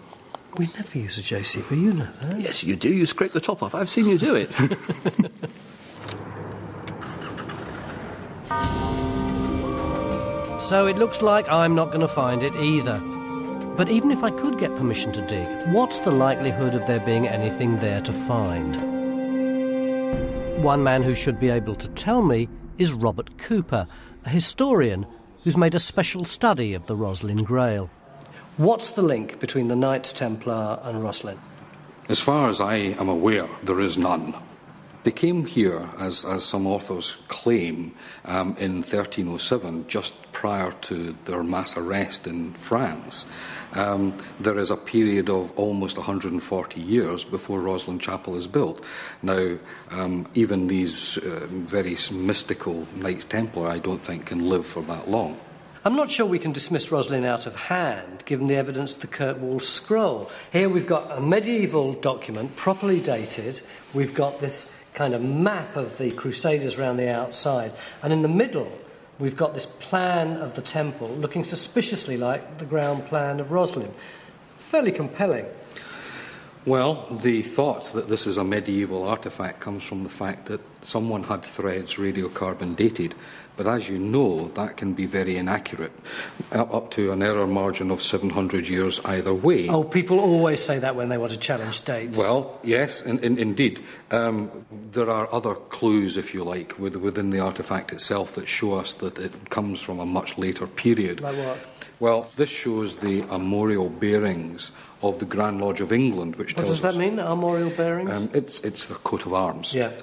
We never use a JCB, you know that. Yes, you do. You scrape the top off. I've seen you do it. So it looks like I'm not going to find it either. But even if I could get permission to dig, what's the likelihood of there being anything there to find? One man who should be able to tell me is Robert Cooper, a historian who's made a special study of the Roslin Grail. What's the link between the Knights Templar and Roslin? As far as I am aware, there is none. They came here, as some authors claim, in 1307, just prior to their mass arrest in France. There is a period of almost 140 years before Roslin Chapel is built. Now, even these very mystical Knights Templar, I don't think, can live for that long. I'm not sure we can dismiss Roslin out of hand, given the evidence of the Kirkpaul scroll. Here we've got a medieval document, properly dated. We've got this kind of map of the Crusaders around the outside. And in the middle, we've got this plan of the temple, looking suspiciously like the ground plan of Roslin. Fairly compelling. Well, the thought that this is a medieval artefact comes from the fact that someone had threads radiocarbon dated. But as you know, that can be very inaccurate, up to an error margin of 700 years either way. Oh, people always say that when they want to challenge dates. Well, yes, indeed. There are other clues, if you like, within the artefact itself that show us that it comes from a much later period. Like what? Well, this shows the armorial bearings of the Grand Lodge of England, which tells us... What does that mean, armorial bearings? It's the coat of arms. Yeah.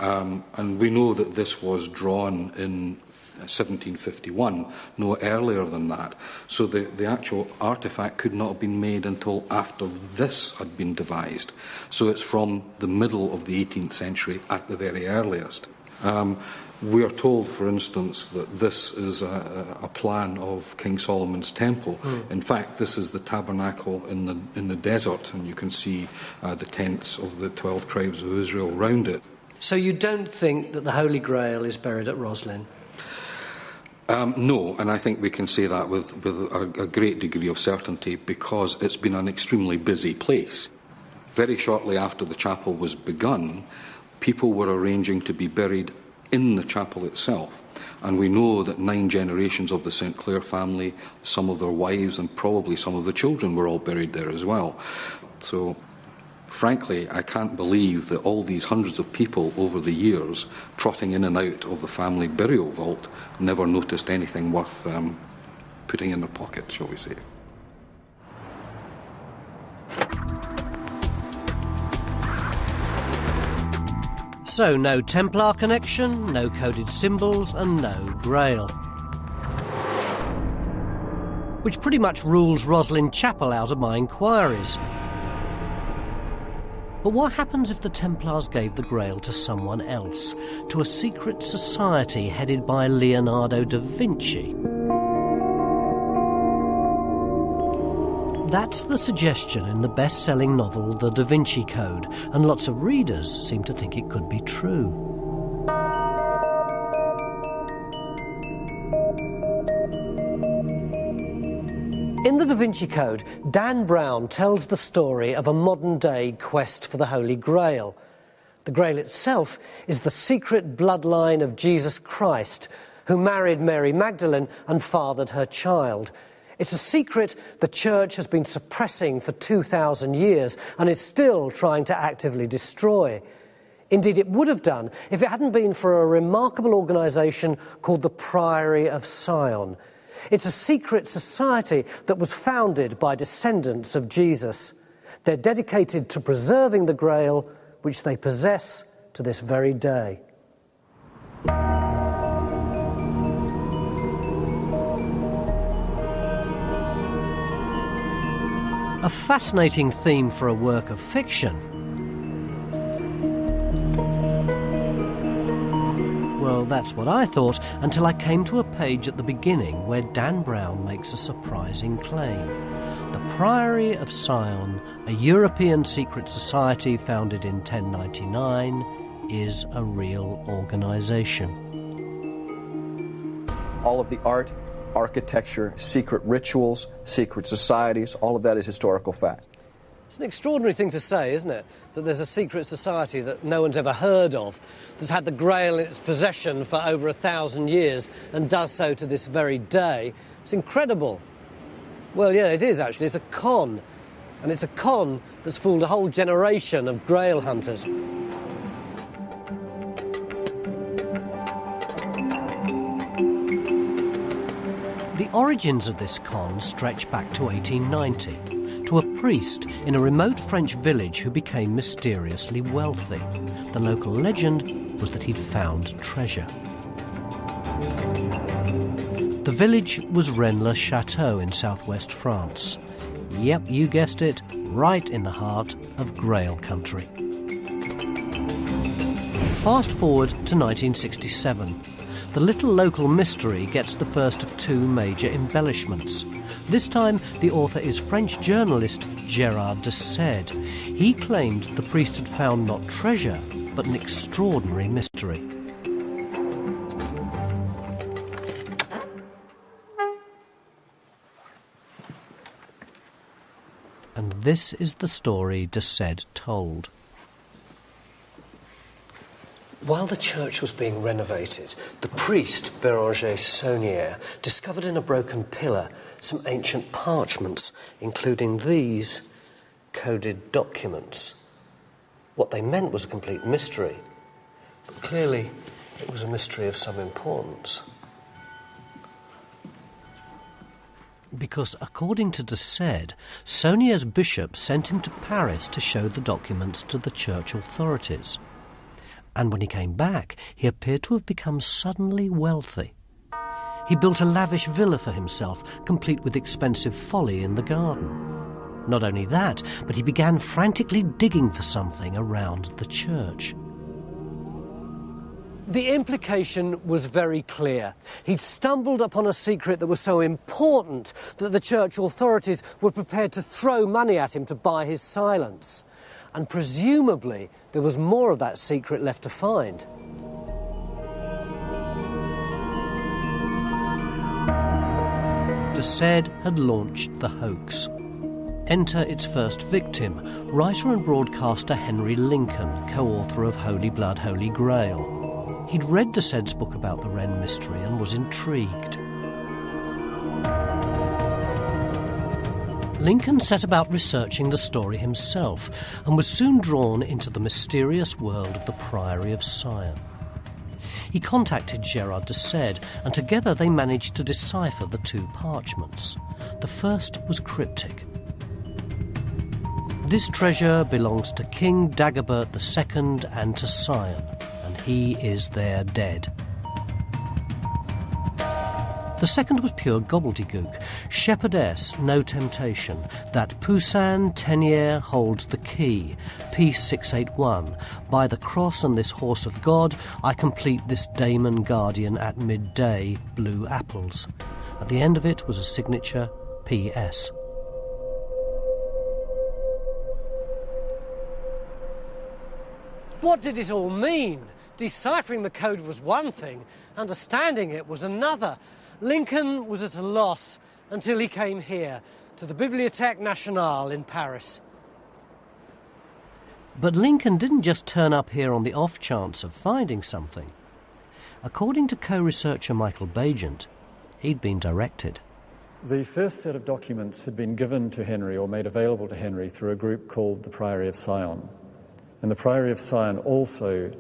And we know that this was drawn in 1751, no earlier than that. So the actual artefact could not have been made until after this had been devised. So it's from the middle of the 18th century at the very earliest. We are told, for instance, that this is a plan of King Solomon's temple. In fact, this is the tabernacle in the desert, and you can see the tents of the 12 tribes of Israel round it. So you don't think that the Holy Grail is buried at Roslin? No, and I think we can say that with a great degree of certainty because it's been an extremely busy place. Very shortly after the chapel was begun, people were arranging to be buried in the chapel itself. And we know that 9 generations of the St. Clair family, some of their wives and probably some of the children were all buried there as well. So, frankly, I can't believe that all these hundreds of people over the years trotting in and out of the family burial vault never noticed anything worth putting in their pocket, shall we say. So no Templar connection, no coded symbols and no Grail. Which pretty much rules Roslin Chapel out of my inquiries. But what happens if the Templars gave the Grail to someone else, to a secret society headed by Leonardo da Vinci? That's the suggestion in the best-selling novel The Da Vinci Code, and lots of readers seem to think it could be true. In the Da Vinci Code, Dan Brown tells the story of a modern-day quest for the Holy Grail. The Grail itself is the secret bloodline of Jesus Christ, who married Mary Magdalene and fathered her child. It's a secret the Church has been suppressing for 2,000 years and is still trying to actively destroy. Indeed, it would have done if it hadn't been for a remarkable organisation called the Priory of Sion. It's a secret society that was founded by descendants of Jesus. They're dedicated to preserving the Grail, which they possess to this very day. A fascinating theme for a work of fiction. Well, that's what I thought, until I came to a page at the beginning where Dan Brown makes a surprising claim. The Priory of Sion, a European secret society founded in 1099, is a real organisation. All of the art, architecture, secret rituals, secret societies, all of that is historical fact. It's an extraordinary thing to say, isn't it? That there's a secret society that no one's ever heard of, that's had the Grail in its possession for over 1,000 years and does so to this very day. It's incredible. Well, yeah, it is actually. It's a con. And it's a con that's fooled a whole generation of Grail hunters. The origins of this con stretch back to 1890, to a priest in a remote French village who became mysteriously wealthy. The local legend was that he'd found treasure. The village was Rennes-le-Château in southwest France. Yep, you guessed it, right in the heart of Grail country. Fast forward to 1967. The little local mystery gets the first of 2 major embellishments. This time, the author is French journalist Gérard de Sède. He claimed the priest had found not treasure, but an extraordinary mystery. And this is the story de Sède told. While the church was being renovated, the priest, Béranger Saunière, discovered in a broken pillar some ancient parchments, including these coded documents. What they meant was a complete mystery, but clearly it was a mystery of some importance. Because, according to de Sède, Saunière's bishop sent him to Paris to show the documents to the church authorities. And when he came back, he appeared to have become suddenly wealthy. He built a lavish villa for himself, complete with expensive folly in the garden. Not only that, but he began frantically digging for something around the church. The implication was very clear. He'd stumbled upon a secret that was so important that the church authorities were prepared to throw money at him to buy his silence. And presumably there was more of that secret left to find. said had launched the hoax. Enter its first victim, writer and broadcaster Henry Lincoln, co-author of Holy Blood, Holy Grail. He'd read de Said's book about the Wren mystery and was intrigued. Lincoln set about researching the story himself and was soon drawn into the mysterious world of the Priory of Sion. He contacted Gerard de Said, and together they managed to decipher the two parchments. The first was cryptic. This treasure belongs to King Dagobert II and to Sion, and he is there dead. The second was pure gobbledygook. Shepherdess, no temptation. That Poussin Tenière holds the key. Piece 681. By the cross and this horse of God, I complete this Daemon Guardian at midday. Blue apples. At the end of it was a signature, P.S. What did it all mean? Deciphering the code was one thing, understanding it was another. Lincoln was at a loss until he came here, to the Bibliothèque Nationale in Paris. But Lincoln didn't just turn up here on the off chance of finding something. According to co-researcher Michael Bagent, he'd been directed. The first set of documents had been given to Henry or made available to Henry through a group called the Priory of Sion. And the Priory of Sion also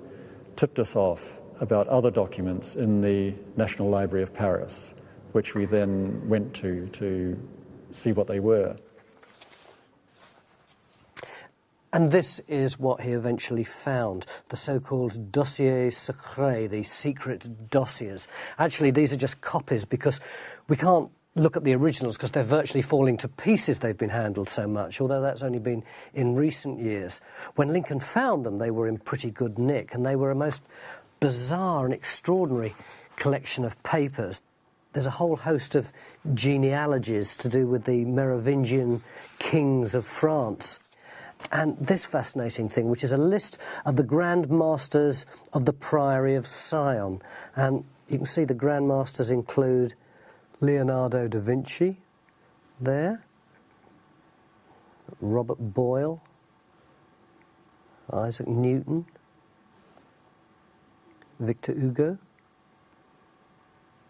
tipped us off about other documents in the National Library of Paris, which we then went to see what they were. And this is what he eventually found, the so-called dossiers secrets, the secret dossiers. Actually, these are just copies because we can't look at the originals because they're virtually falling to pieces. They've been handled so much, although that's only been in recent years. When Lincoln found them, they were in pretty good nick, and they were a most bizarre and extraordinary collection of papers. There's a whole host of genealogies to do with the Merovingian kings of France. And this fascinating thing, which is a list of the Grand Masters of the Priory of Sion. And you can see the Grand Masters include Leonardo da Vinci there, Robert Boyle, Isaac Newton, Victor Hugo,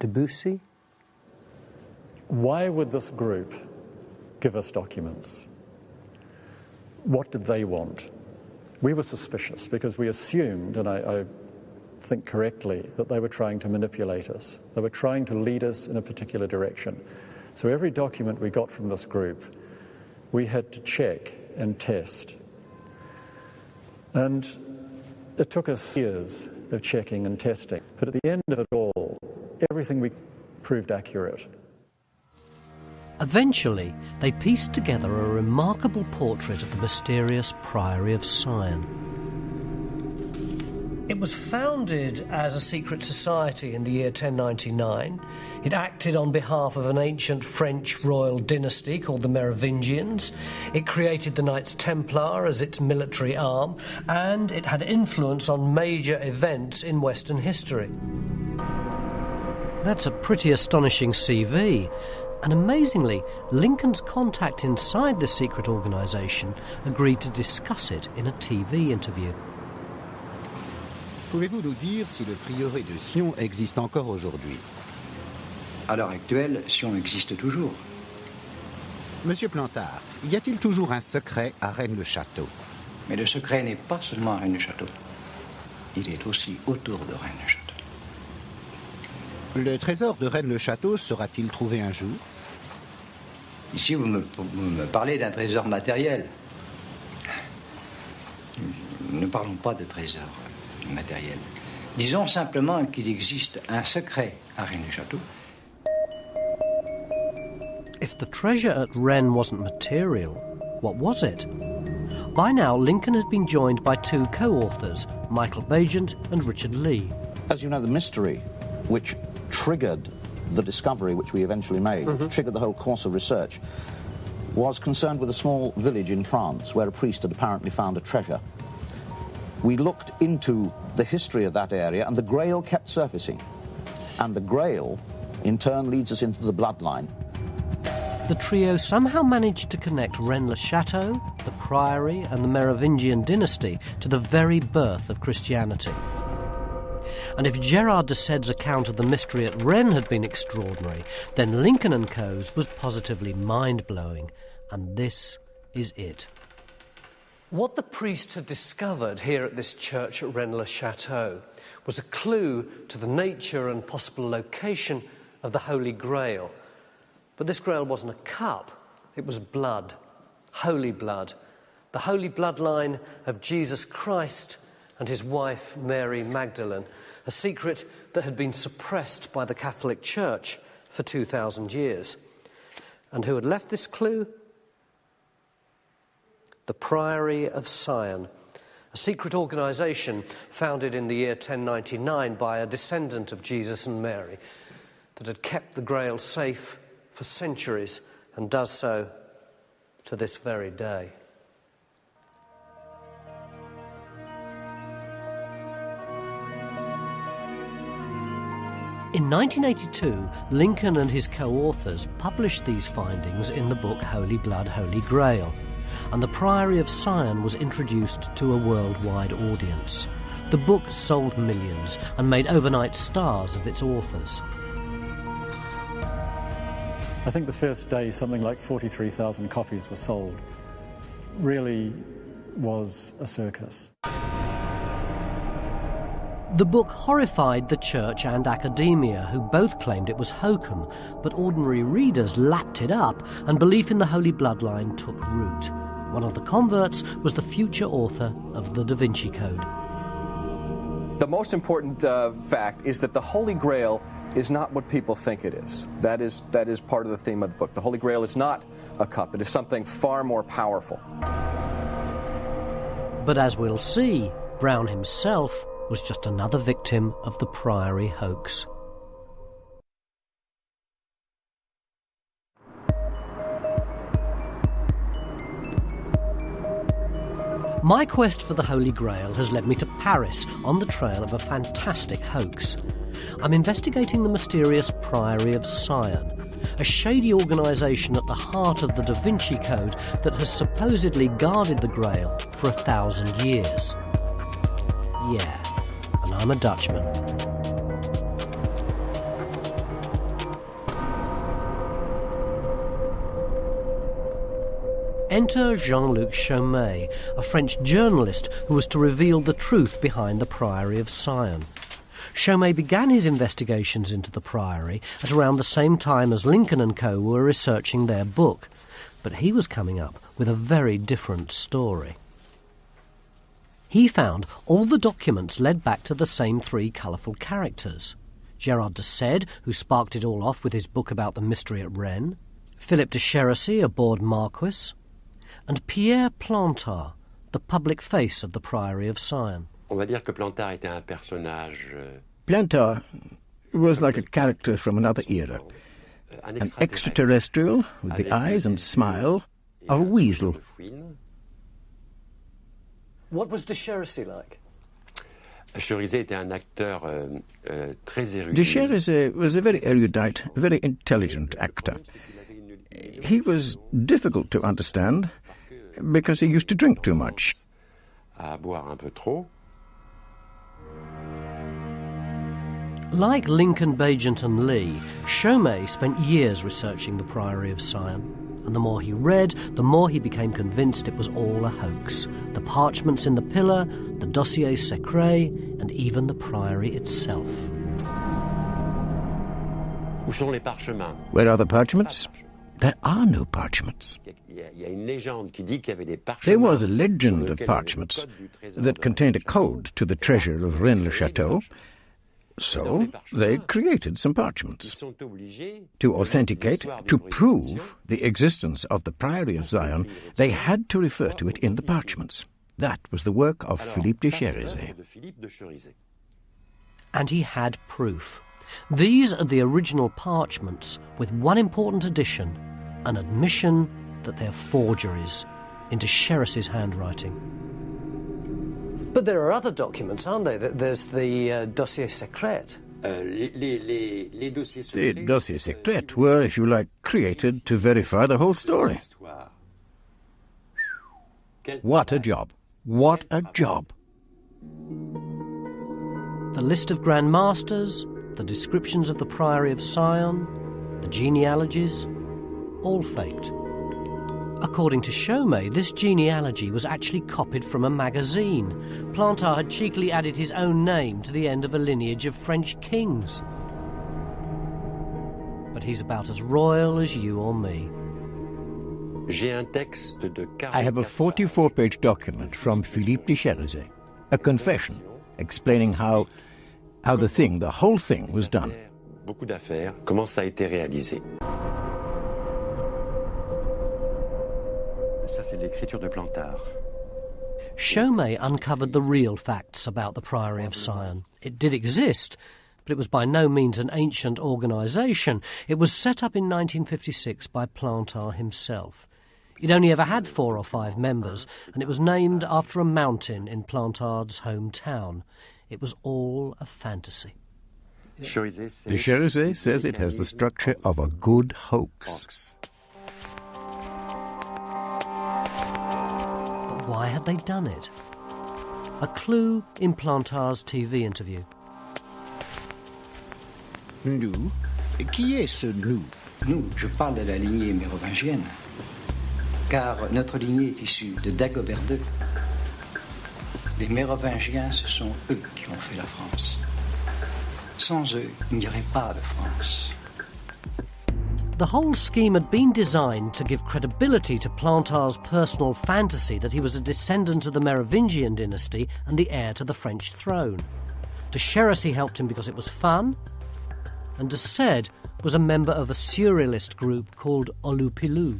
Debussy. Why would this group give us documents? What did they want? We were suspicious because we assumed, and I think correctly, that they were trying to manipulate us. They were trying to lead us in a particular direction. So every document we got from this group, we had to check and test. And it took us years of checking and testing. But at the end of it all, everything we proved accurate. Eventually, they pieced together a remarkable portrait of the mysterious Priory of Sion. It was founded as a secret society in the year 1099. It acted on behalf of an ancient French royal dynasty called the Merovingians. It created the Knights Templar as its military arm, and it had influence on major events in Western history. That's a pretty astonishing CV. And amazingly, Lincoln's contact inside the secret organisation agreed to discuss it in a TV interview. Pouvez-vous nous dire si le prieuré de Sion existe encore aujourd'hui? À l'heure actuelle, Sion existe toujours. Monsieur Plantard, y a-t-il toujours un secret à Rennes-le-Château? Mais le secret n'est pas seulement à Rennes-le-Château. Il est aussi autour de Rennes-le-Château. Le trésor de Rennes-le-Château sera-t-il trouvé un jour? Ici, vous me parlez d'un trésor matériel. Ne parlons pas de trésor matériel. Disons simplement qu'il existe un secret à Rennes-le-Château. If the treasure at Rennes wasn't material, what was it? By now, Lincoln had been joined by two co-authors, Michael Bagent and Richard Lee. As you know, the mystery which triggered the discovery which we eventually made, which triggered the whole course of research, was concerned with a small village in France where a priest had apparently found a treasure. We looked into the history of that area, and the Grail kept surfacing. And the Grail, in turn, leads us into the bloodline. the trio somehow managed to connect Rennes-le-Château, the Priory and the Merovingian dynasty to the very birth of Christianity. And if Gerard de Sède's account of the mystery at Rennes had been extraordinary, then Lincoln & Co.'s was positively mind-blowing. And this is it. What the priest had discovered here at this church at Rennes-le-Château was a clue to the nature and possible location of the Holy Grail. But this Grail wasn't a cup, it was blood, holy blood, the holy bloodline of Jesus Christ and his wife Mary Magdalene, a secret that had been suppressed by the Catholic Church for 2,000 years. And who had left this clue? The Priory of Sion, a secret organisation founded in the year 1099 by a descendant of Jesus and Mary that had kept the Grail safe for centuries and does so to this very day. In 1982, Lincoln and his co-authors published these findings in the book Holy Blood, Holy Grail, and the Priory of Sion was introduced to a worldwide audience. The book sold millions and made overnight stars of its authors. I think the first day something like 43,000 copies were sold. Really was a circus. The book horrified the church and academia, who both claimed it was hokum, but ordinary readers lapped it up and belief in the Holy Bloodline took root. One of the converts was the future author of the Da Vinci Code. The most important fact is that the Holy Grail is not what people think it is. That is part of the theme of the book. The Holy Grail is not a cup. It is something far more powerful. But as we'll see, Brown himself was just another victim of the Priory hoax. My quest for the Holy Grail has led me to Paris on the trail of a fantastic hoax. I'm investigating the mysterious Priory of Sion, a shady organisation at the heart of the Da Vinci Code that has supposedly guarded the Grail for 1,000 years. Yeah, and I'm a Dutchman. Enter Jean-Luc Chaumet, a French journalist who was to reveal the truth behind the Priory of Sion. Chaumet began his investigations into the Priory at around the same time as Lincoln & Co. were researching their book, but he was coming up with a very different story. He found all the documents led back to the same three colourful characters. Gerard de Sède, who sparked it all off with his book about the mystery at Rennes, Philip de Chérisey, a bored marquis, and Pierre Plantard, the public face of the Priory of Sion. Plantard was like a character from another era, an extraterrestrial with the eyes and smile of a weasel. What was de Chérisey like? De Chérisey was a very erudite, very intelligent actor. He was difficult to understand because he used to drink too much. Like Lincoln, Bagent and Lee, Chaumet spent years researching the Priory of Sion. And the more he read, the more he became convinced it was all a hoax. The parchments in the pillar, the dossier secret, and even the Priory itself. Where are the parchments? There are no parchments. There was a legend of parchments that contained a code to the treasure of Rennes-le-Château, so they created some parchments. To authenticate, to prove the existence of the Priory of Sion, they had to refer to it in the parchments. That was the work of Philippe de Chérisey. And he had proof. These are the original parchments, with one important addition, an admission that they're forgeries into Chérisey's handwriting. But there are other documents, aren't there? There's the dossier secret. The dossiers secrets were, if you like, created to verify the whole story. What a job! What a job! The list of Grand Masters, the descriptions of the Priory of Sion, the genealogies, all faked. According to Chaumet, this genealogy was actually copied from a magazine. Plantard had cheekily added his own name to the end of a lineage of French kings. But he's about as royal as you or me. I have a 44-page document from Philippe de Cherizet, a confession explaining how the whole thing was done. Chaumet uncovered the real facts about the Priory of Sion. It did exist, but it was by no means an ancient organisation. It was set up in 1956 by Plantard himself. It only ever had 4 or 5 members, and it was named after a mountain in Plantard's hometown. It was all a fantasy. De Cherizet says it has the structure of a good hoax. But why had they done it? A clue in Plantard's TV interview. Nous? Qui est ce nous? Nous, je parle de la lignée mérovingienne. Car notre lignée est issue de Dagobert II. Les Mérovingiens, ce sont eux qui ont fait la France. Sans eux, il n'y aurait pas de France. The whole scheme had been designed to give credibility to Plantard's personal fantasy that he was a descendant of the Merovingian dynasty and the heir to the French throne. De Cherisy helped him because it was fun, and de Sède was a member of a surrealist group called Olupilou.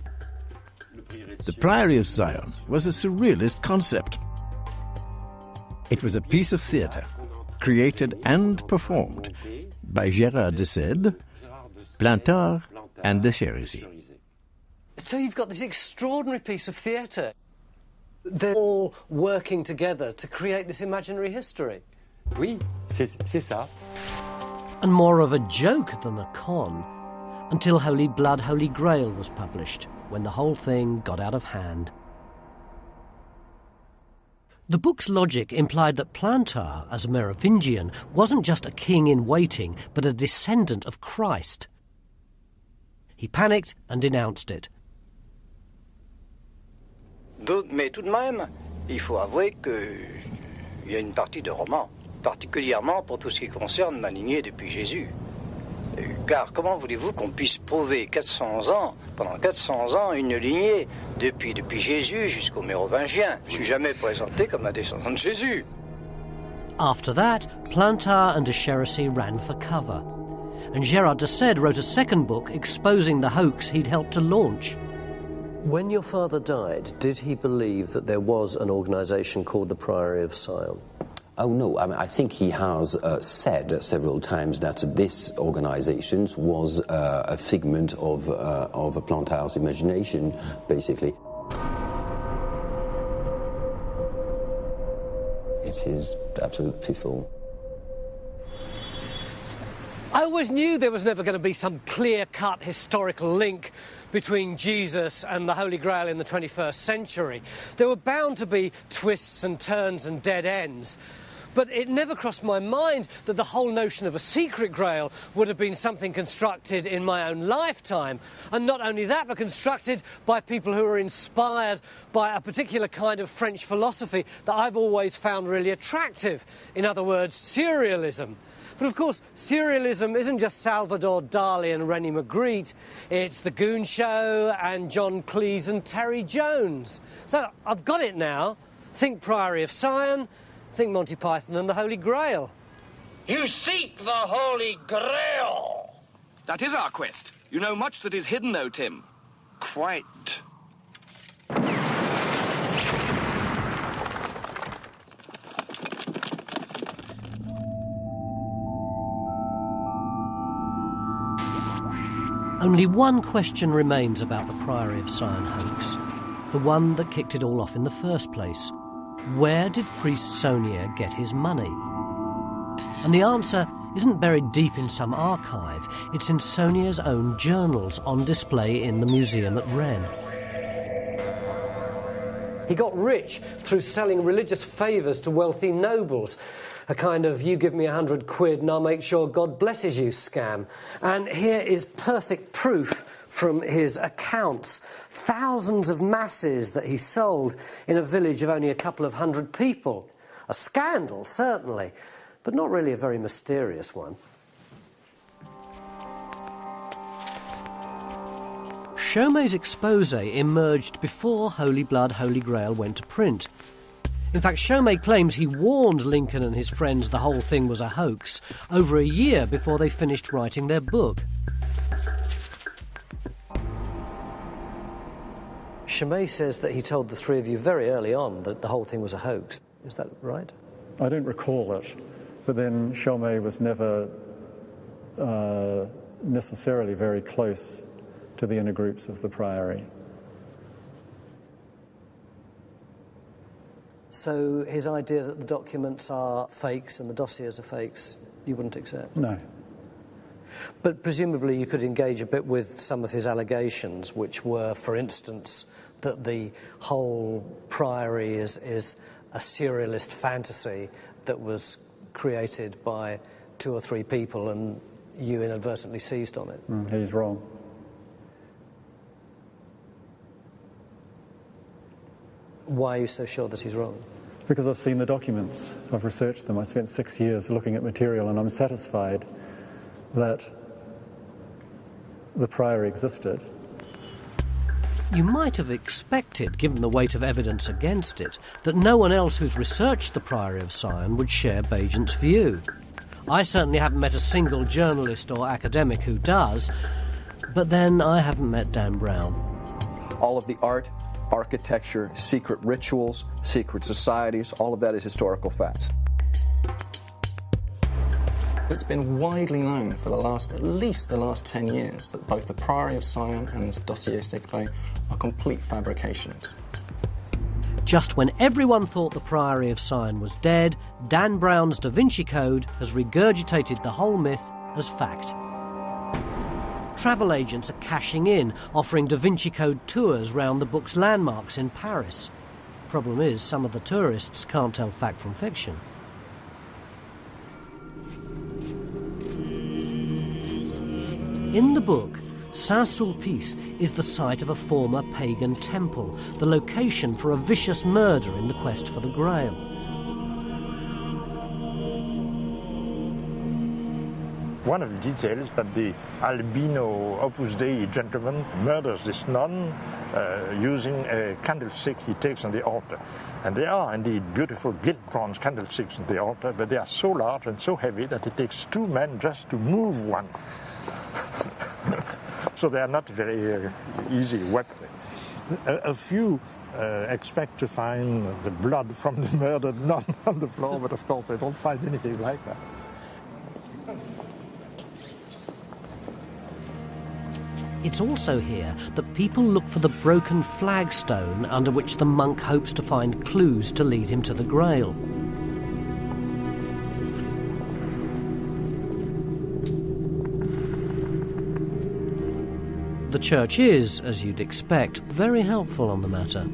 The Priory of Sion was a surrealist concept. It was a piece of theatre, created and performed by Gérard de Sède, Plantard and de Cherisy. So you've got this extraordinary piece of theatre. They're all working together to create this imaginary history. Oui, c'est ça. And more of a joke than a con, until Holy Blood, Holy Grail was published, when the whole thing got out of hand. The book's logic implied that Plantard, as a Merovingian, wasn't just a king in waiting, but a descendant of Christ. He panicked and denounced it. Mais tout de même, il faut avouer qu'il y a une partie de roman, particulièrement pour tout ce qui concerne ma lignée depuis Jésus. Car comment voulez-vous qu'on puisse prouver 400 ans, pendant 400 ans, une lignée depuis Jésus jusqu'aux Mérovingiens? Je ne suis jamais présenté comme un descendant de Jésus. After that, Plantard and de Cherisy ran for cover. And Gérard de Sède wrote a second book exposing the hoax he'd helped to launch. When your father died, did he believe that there was an organisation called the Priory of Sion? Oh, no. I think he has said several times that this organisation was a figment of Plantard's imagination, basically. It is absolute piffle. I always knew there was never going to be some clear-cut historical link between Jesus and the Holy Grail in the 21st century. There were bound to be twists and turns and dead ends. But it never crossed my mind that the whole notion of a secret Grail would have been something constructed in my own lifetime. And not only that, but constructed by people who are inspired by a particular kind of French philosophy that I've always found really attractive. In other words, surrealism. But of course, surrealism isn't just Salvador Dali and René Magritte. It's The Goon Show and John Cleese and Terry Jones. So I've got it now. Think Priory of Sion. Think Monty Python and the Holy Grail. You seek the Holy Grail! That is our quest. You know much that is hidden, though, Tim. Quite. Only one question remains about the Priory of Sion hoax, the one that kicked it all off in the first place. Where did priest Saunier get his money? And the answer isn't buried deep in some archive. It's in Sonia's own journals on display in the museum at Rennes. He got rich through selling religious favours to wealthy nobles, a kind of you give me 100 quid and I'll make sure God blesses you scam. And here is perfect proof from his accounts. Thousands of masses that he sold in a village of only a couple of hundred people. A scandal, certainly, but not really a very mysterious one. Chaumet's exposé emerged before Holy Blood, Holy Grail went to print. In fact, Chaumet claims he warned Lincoln and his friends the whole thing was a hoax over a year before they finished writing their book. Chaumet says that he told the three of you very early on that the whole thing was a hoax. Is that right? I don't recall it, but then Chaumet was never necessarily very close to the inner groups of the Priory. So his idea that the documents are fakes and the dossiers are fakes, you wouldn't accept? No. But presumably you could engage a bit with some of his allegations, which were, for instance, that the whole Priory is a surrealist fantasy that was created by 2 or 3 people and you inadvertently seized on it. He's wrong. Why are you so sure that he's wrong? Because I've seen the documents, I've researched them, I spent 6 years looking at material, and I'm satisfied that the Priory existed. You might have expected, given the weight of evidence against it, that no one else who's researched the Priory of Sion would share Bagent's view. I certainly haven't met a single journalist or academic who does, but then I haven't met Dan Brown. All of the art, architecture, secret rituals, secret societies, all of that is historical facts. It's been widely known for at least the last 10 years that both the Priory of Sion and this dossier secret are complete fabrications. Just when everyone thought the Priory of Sion was dead, Dan Brown's Da Vinci Code has regurgitated the whole myth as fact. Travel agents are cashing in, offering Da Vinci Code tours round the book's landmarks in Paris. Problem is, some of the tourists can't tell fact from fiction. In the book, Saint-Sulpice is the site of a former pagan temple, the location for a vicious murder in the quest for the Grail. One of the details that the albino Opus Dei gentleman murders this nun using a candlestick he takes on the altar. And they are indeed beautiful gilt bronze candlesticks on the altar, but they are so large and so heavy that it takes 2 men just to move one. So they are not very easy weapon. A few expect to find the blood from the murdered nun on the floor, but of course they don't find anything like that. It's also here that people look for the broken flagstone under which the monk hopes to find clues to lead him to the Grail. The church is, as you'd expect, very helpful on the matter.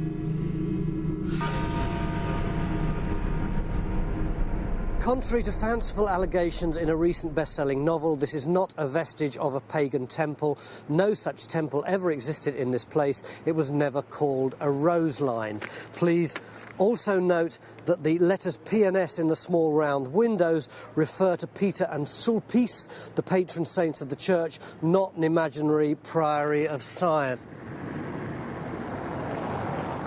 Contrary to fanciful allegations in a recent best-selling novel, this is not a vestige of a pagan temple. No such temple ever existed in this place. It was never called a rose line. Please also note that the letters P and S in the small round windows refer to Peter and Sulpice, the patron saints of the church, not an imaginary Priory of Sion.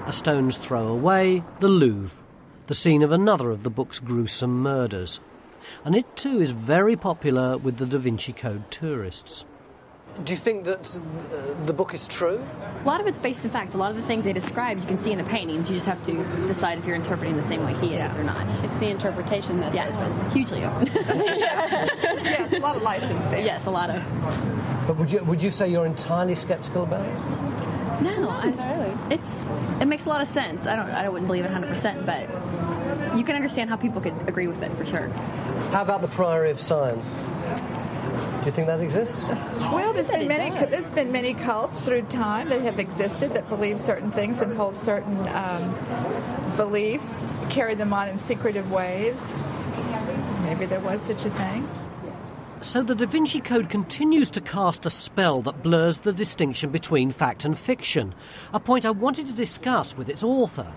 A stone's throw away, the Louvre, the scene of another of the book's gruesome murders. And it too is very popular with the Da Vinci Code tourists. Do you think that the book is true? A lot of it's based in fact. A lot of the things they describe you can see in the paintings. You just have to decide if you're interpreting the same way he is or not. It's the interpretation that's open. Hugely open. Yes, a lot of license there. Yes, a lot of. But would you say you're entirely sceptical about it? No, not entirely. It makes a lot of sense. I wouldn't believe it 100%, but you can understand how people could agree with it, for sure. How about the Priory of Sion? Do you think that exists? Well, there's been many cults through time that have existed that believe certain things and hold certain beliefs, carry them on in secretive ways. Maybe there was such a thing. So the Da Vinci Code continues to cast a spell that blurs the distinction between fact and fiction, a point I wanted to discuss with its author.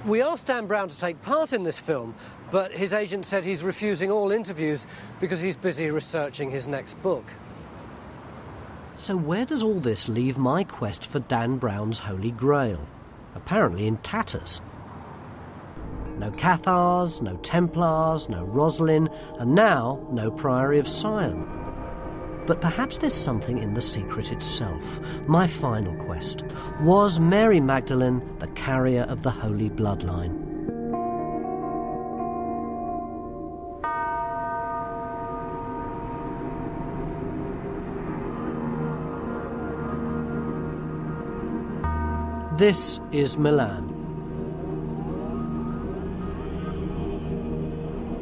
We asked Dan Brown to take part in this film, but his agent said he's refusing all interviews because he's busy researching his next book. So where does all this leave my quest for Dan Brown's Holy Grail? Apparently in tatters. No Cathars, no Templars, no Roslin, and now no Priory of Sion. But perhaps there's something in the secret itself. My final quest. Was Mary Magdalene the carrier of the holy bloodline? This is Milan.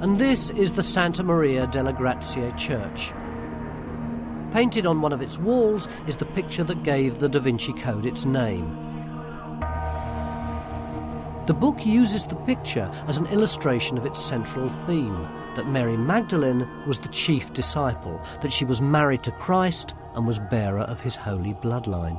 And this is the Santa Maria delle Grazie church. Painted on one of its walls is the picture that gave the Da Vinci Code its name. The book uses the picture as an illustration of its central theme, that Mary Magdalene was the chief disciple, that she was married to Christ and was bearer of his holy bloodline.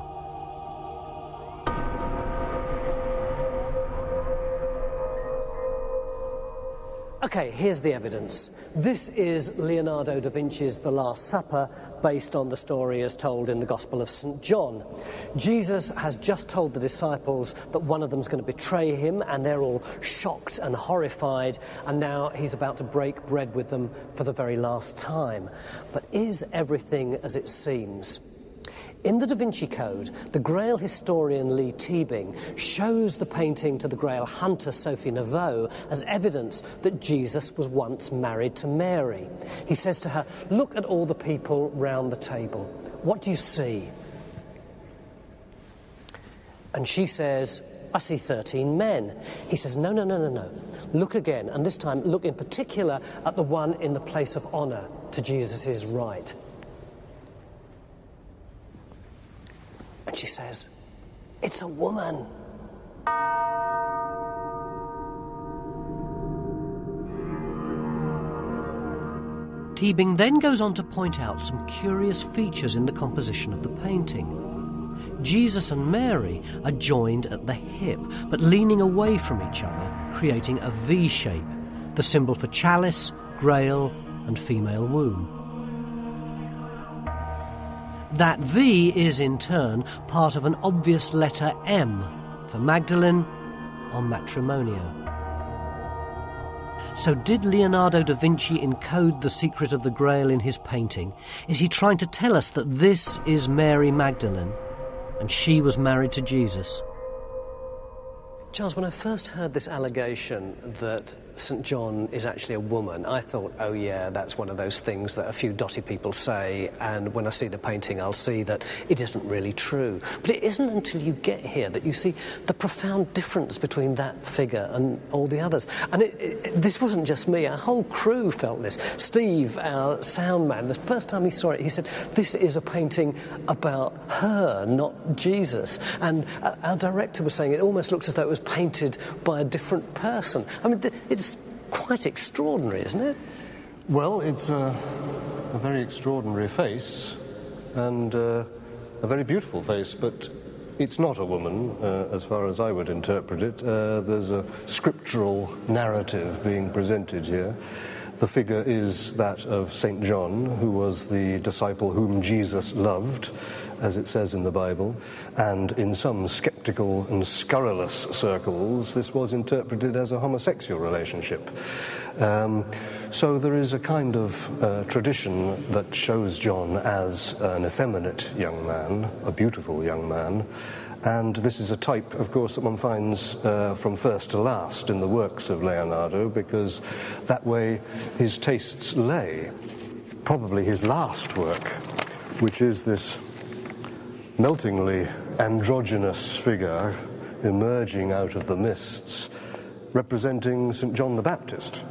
OK, here's the evidence. This is Leonardo da Vinci's The Last Supper, based on the story as told in the Gospel of St. John. Jesus has just told the disciples that one of them's going to betray him, and they're all shocked and horrified, and now he's about to break bread with them for the very last time. But is everything as it seems? In the Da Vinci Code, the Grail historian Lee Teabing shows the painting to the Grail hunter Sophie Neveu as evidence that Jesus was once married to Mary. He says to her, "Look at all the people round the table. What do you see?" And she says, "I see 13 men." He says, no. Look again, and this time look in particular at the one in the place of honour to Jesus' right. And she says, "It's a woman." Teabing then goes on to point out some curious features in the composition of the painting. Jesus and Mary are joined at the hip, but leaning away from each other, creating a V shape, the symbol for chalice, grail, and female womb. That V is, in turn, part of an obvious letter M for Magdalene or Matrimonio. So did Leonardo da Vinci encode the secret of the Grail in his painting? Is he trying to tell us that this is Mary Magdalene and she was married to Jesus? Charles, when I first heard this allegation that St. John is actually a woman, I thought, oh yeah, that's one of those things that a few dotty people say, and when I see the painting I'll see that it isn't really true. But it isn't until you get here that you see the profound difference between that figure and all the others. And this wasn't just me, our whole crew felt this. Steve, our sound man, the first time he saw it, he said, "This is a painting about her, not Jesus." And our director was saying it almost looks as though it was painted by a different person. I mean, it's quite extraordinary, isn't it? Well, it's a very extraordinary face and a very beautiful face, but it's not a woman, as far as I would interpret it. There's a scriptural narrative being presented here. The figure is that of St. John, who was the disciple whom Jesus loved, as it says in the Bible, and in some sceptical and scurrilous circles, this was interpreted as a homosexual relationship. So there is a kind of tradition that shows John as an effeminate young man, a beautiful young man, and this is a type, of course, that one finds from first to last in the works of Leonardo, because that way his tastes lay. Probably his last work, which is this meltingly androgynous figure emerging out of the mists, representing St. John the Baptist.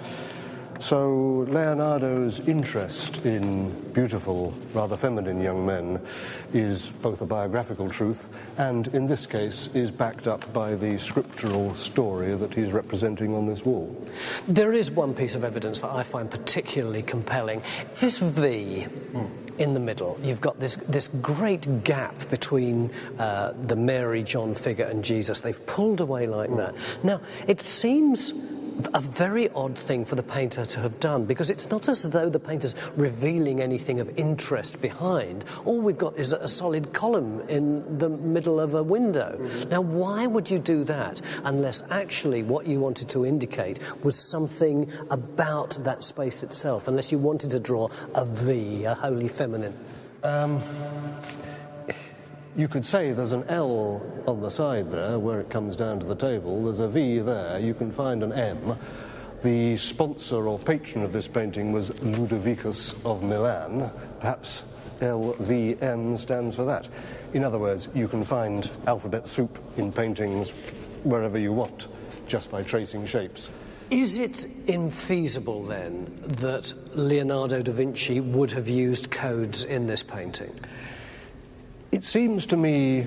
So Leonardo's interest in beautiful, rather feminine young men is both a biographical truth and, in this case, is backed up by the scriptural story that he's representing on this wall. There is one piece of evidence that I find particularly compelling. This V in the middle, you've got this great gap between the Mary-John figure and Jesus. They've pulled away like that. Now, it seems a very odd thing for the painter to have done, because it's not as though the painter's revealing anything of interest behind. All we've got is a solid column in the middle of a window. Now, why would you do that unless actually what you wanted to indicate was something about that space itself, unless you wanted to draw a V, a holy feminine? You could say there's an L on the side there where it comes down to the table. There's a V there. You can find an M. The sponsor or patron of this painting was Ludovicus of Milan. Perhaps LVM stands for that. In other words, you can find alphabet soup in paintings wherever you want, just by tracing shapes. Is it infeasible, then, that Leonardo da Vinci would have used codes in this painting? It seems to me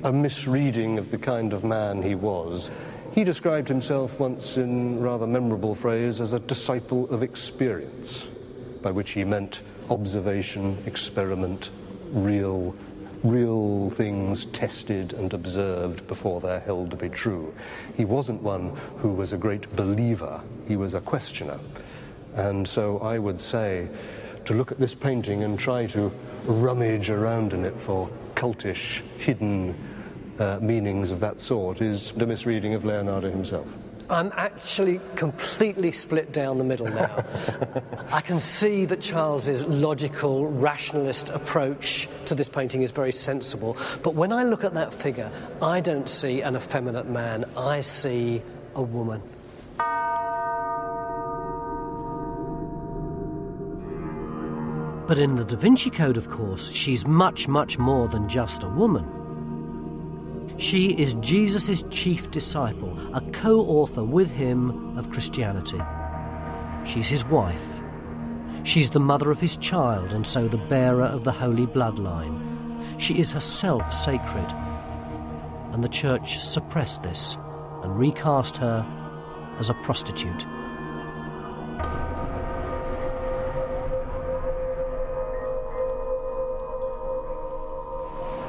a misreading of the kind of man he was. He described himself once in rather memorable phrase as a disciple of experience, by which he meant observation, experiment, real things tested and observed before they're held to be true. He wasn't one who was a great believer, he was a questioner. And so I would say, to look at this painting and try to rummage around in it for cultish, hidden meanings of that sort is the misreading of Leonardo himself. I'm actually completely split down the middle now. I can see that Charles's logical, rationalist approach to this painting is very sensible, but when I look at that figure, I don't see an effeminate man, I see a woman. But in the Da Vinci Code, of course, she's much, much more than just a woman. She is Jesus' chief disciple, a co-author with him of Christianity. She's his wife. She's the mother of his child, and so the bearer of the holy bloodline. She is herself sacred. And the Church suppressed this and recast her as a prostitute.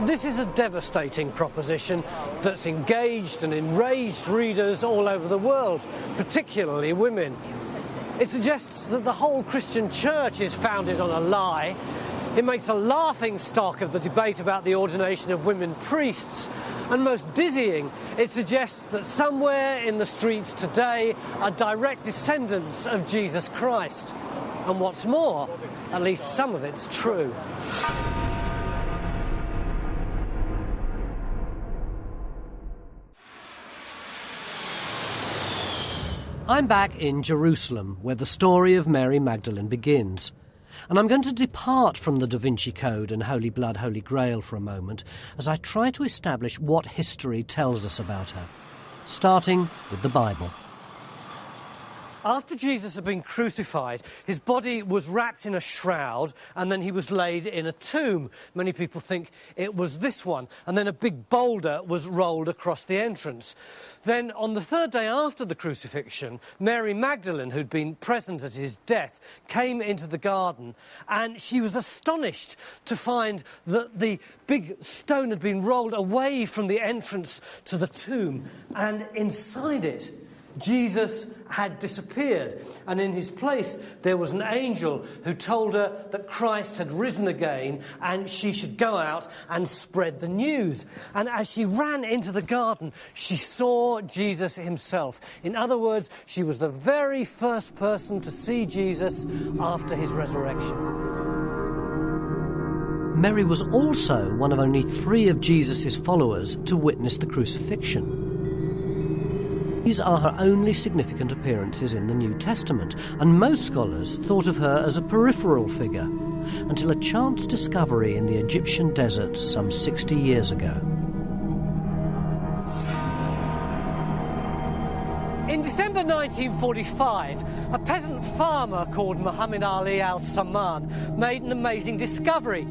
This is a devastating proposition that's engaged and enraged readers all over the world, particularly women. It suggests that the whole Christian church is founded on a lie. It makes a laughing stock of the debate about the ordination of women priests. And most dizzying, it suggests that somewhere in the streets today are direct descendants of Jesus Christ. And what's more, at least some of it's true. I'm back in Jerusalem, where the story of Mary Magdalene begins. And I'm going to depart from the Da Vinci Code and Holy Blood, Holy Grail for a moment, as I try to establish what history tells us about her, starting with the Bible. After Jesus had been crucified, his body was wrapped in a shroud and then he was laid in a tomb. Many people think it was this one. And then a big boulder was rolled across the entrance. Then on the third day after the crucifixion, Mary Magdalene, who'd been present at his death, came into the garden, and she was astonished to find that the big stone had been rolled away from the entrance to the tomb, and inside it Jesus had disappeared, and in his place there was an angel who told her that Christ had risen again and she should go out and spread the news. And as she ran into the garden, she saw Jesus himself. In other words, she was the very first person to see Jesus after his resurrection. Mary was also one of only 3 of Jesus' followers to witness the crucifixion. These are her only significant appearances in the New Testament, and most scholars thought of her as a peripheral figure, until a chance discovery in the Egyptian desert some 60 years ago. In December 1945, a peasant farmer called Muhammad Ali al-Samman made an amazing discovery.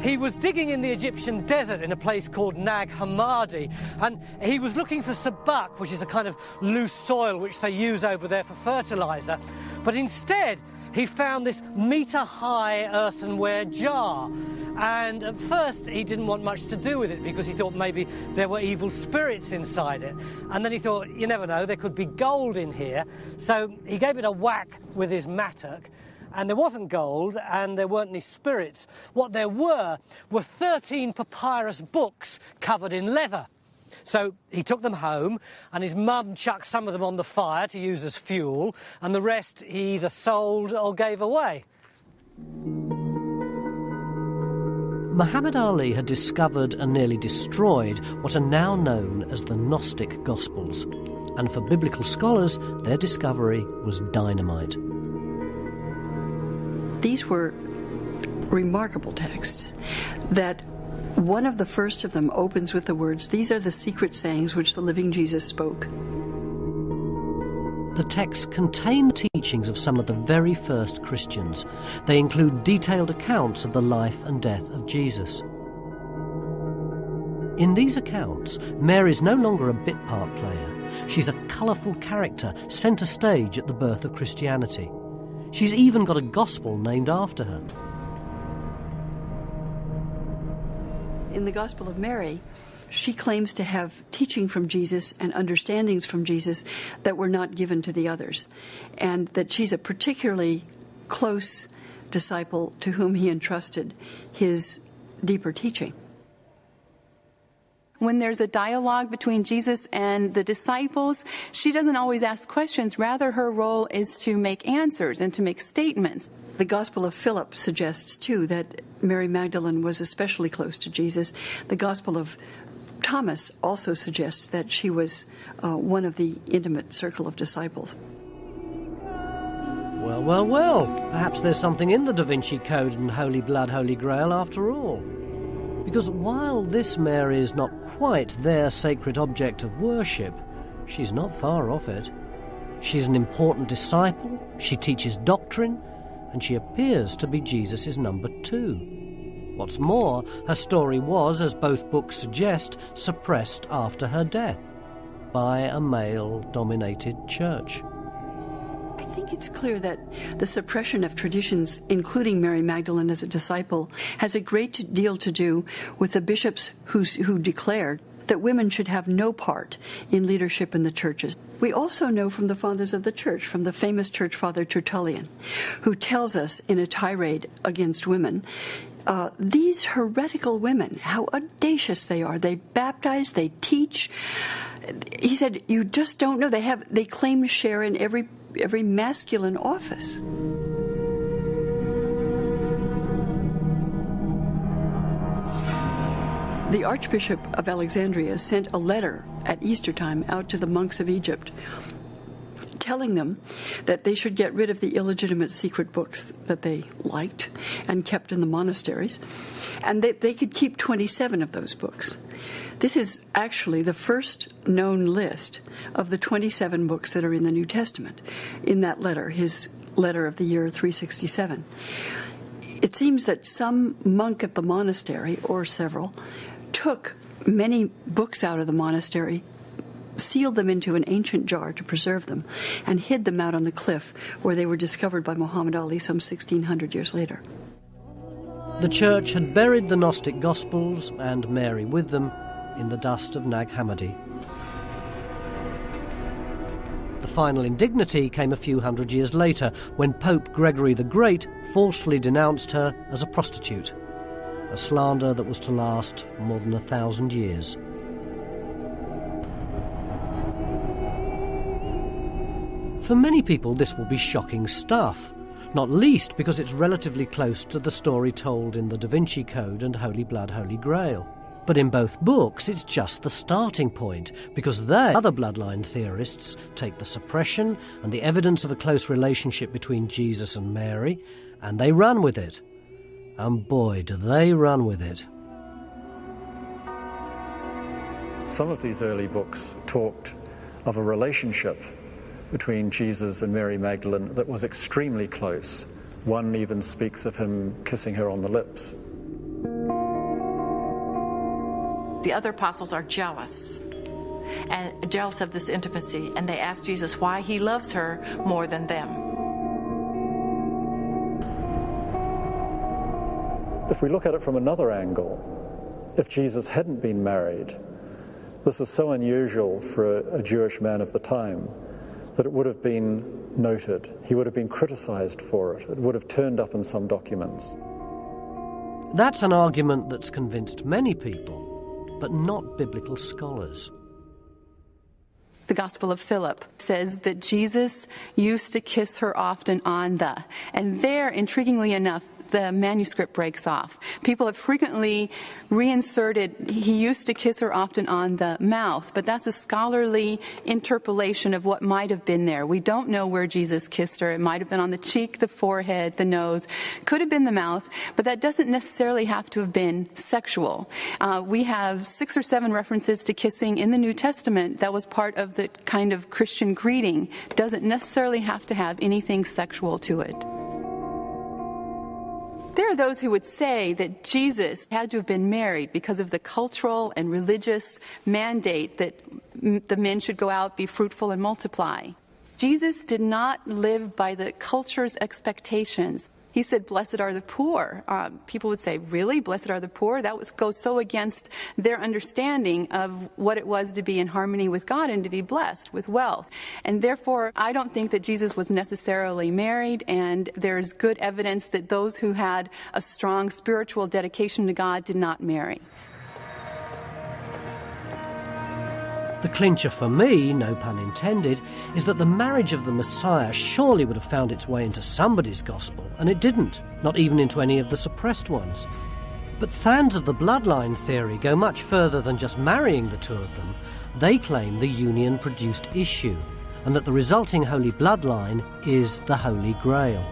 He was digging in the Egyptian desert in a place called Nag Hammadi, and he was looking for sabak, which is a kind of loose soil which they use over there for fertiliser. But instead, he found this metre-high earthenware jar. And at first, he didn't want much to do with it because he thought maybe there were evil spirits inside it. And then he thought, you never know, there could be gold in here. So he gave it a whack with his mattock, and there wasn't gold and there weren't any spirits. What there were 13 papyrus books covered in leather. So he took them home, and his mum chucked some of them on the fire to use as fuel, and the rest he either sold or gave away. Muhammad Ali had discovered and nearly destroyed what are now known as the Gnostic Gospels, and for biblical scholars, their discovery was dynamite. These were remarkable texts that one of the first of them opens with the words, "These are the secret sayings which the living Jesus spoke." The texts contain the teachings of some of the very first Christians. They include detailed accounts of the life and death of Jesus. In these accounts, Mary's no longer a bit part player. She's a colourful character, centre stage at the birth of Christianity. She's even got a gospel named after her. In the Gospel of Mary, she claims to have teaching from Jesus and understandings from Jesus that were not given to the others, and that she's a particularly close disciple to whom he entrusted his deeper teaching. When there's a dialogue between Jesus and the disciples, she doesn't always ask questions. Rather, her role is to make answers and to make statements. The Gospel of Philip suggests, too, that Mary Magdalene was especially close to Jesus. The Gospel of Thomas also suggests that she was one of the intimate circle of disciples. Well, well, well. Perhaps there's something in the Da Vinci Code and Holy Blood, Holy Grail after all. Because while this Mary is not quite their sacred object of worship, she's not far off it. She's an important disciple, she teaches doctrine, and she appears to be Jesus' number 2. What's more, her story was, as both books suggest, suppressed after her death by a male-dominated church. I think it's clear that the suppression of traditions, including Mary Magdalene as a disciple, has a great deal to do with the bishops who declared that women should have no part in leadership in the churches. We also know from the fathers of the church, from the famous church father Tertullian, who tells us in a tirade against women, these heretical women, how audacious they are. They baptize, they teach. He said, you just don't know. They claim to share in every masculine office. The Archbishop of Alexandria sent a letter at Easter time out to the monks of Egypt, telling them that they should get rid of the illegitimate secret books that they liked and kept in the monasteries, and that they could keep 27 of those books. This is actually the first known list of the 27 books that are in the New Testament, in that letter, his letter of the year 367. It seems that some monk at the monastery, or several, took many books out of the monastery, sealed them into an ancient jar to preserve them, and hid them out on the cliff where they were discovered by Muhammad Ali some 1,600 years later. The church had buried the Gnostic Gospels, and Mary with them, in the dust of Nag Hammadi. The final indignity came a few hundred years later, when Pope Gregory the Great falsely denounced her as a prostitute, a slander that was to last more than 1,000 years. For many people, this will be shocking stuff, not least because it's relatively close to the story told in the Da Vinci Code and Holy Blood, Holy Grail. But in both books, it's just the starting point, because they, other bloodline theorists, take the suppression and the evidence of a close relationship between Jesus and Mary, and they run with it. And boy, do they run with it. Some of these early books talked of a relationship between Jesus and Mary Magdalene that was extremely close. One even speaks of him kissing her on the lips. The other apostles are jealous, and jealous of this intimacy, and they ask Jesus why he loves her more than them. If we look at it from another angle, if Jesus hadn't been married, this is so unusual for a Jewish man of the time that it would have been noted. He would have been criticized for it. It would have turned up in some documents. That's an argument that's convinced many people, but not biblical scholars. The Gospel of Philip says that Jesus used to kiss her often on the, and there, intriguingly enough, the manuscript breaks off. People have frequently reinserted, he used to kiss her often on the mouth, but that's a scholarly interpolation of what might have been there. We don't know where Jesus kissed her. It might have been on the cheek, the forehead, the nose. Could have been the mouth, but that doesn't necessarily have to have been sexual. We have 6 or 7 references to kissing in the New Testament that was part of the kind of Christian greeting. Doesn't necessarily have to have anything sexual to it. There are those who would say that Jesus had to have been married because of the cultural and religious mandate that the men should go out, be fruitful, and multiply. Jesus did not live by the culture's expectations. He said, blessed are the poor. People would say, really? Blessed are the poor? That goes so against their understanding of what it was to be in harmony with God and to be blessed with wealth. And therefore, I don't think that Jesus was necessarily married, and there's good evidence that those who had a strong spiritual dedication to God did not marry. The clincher for me, no pun intended, is that the marriage of the Messiah surely would have found its way into somebody's gospel, and it didn't, not even into any of the suppressed ones. But fans of the bloodline theory go much further than just marrying the two of them. They claim the union produced issue, and that the resulting holy bloodline is the Holy Grail.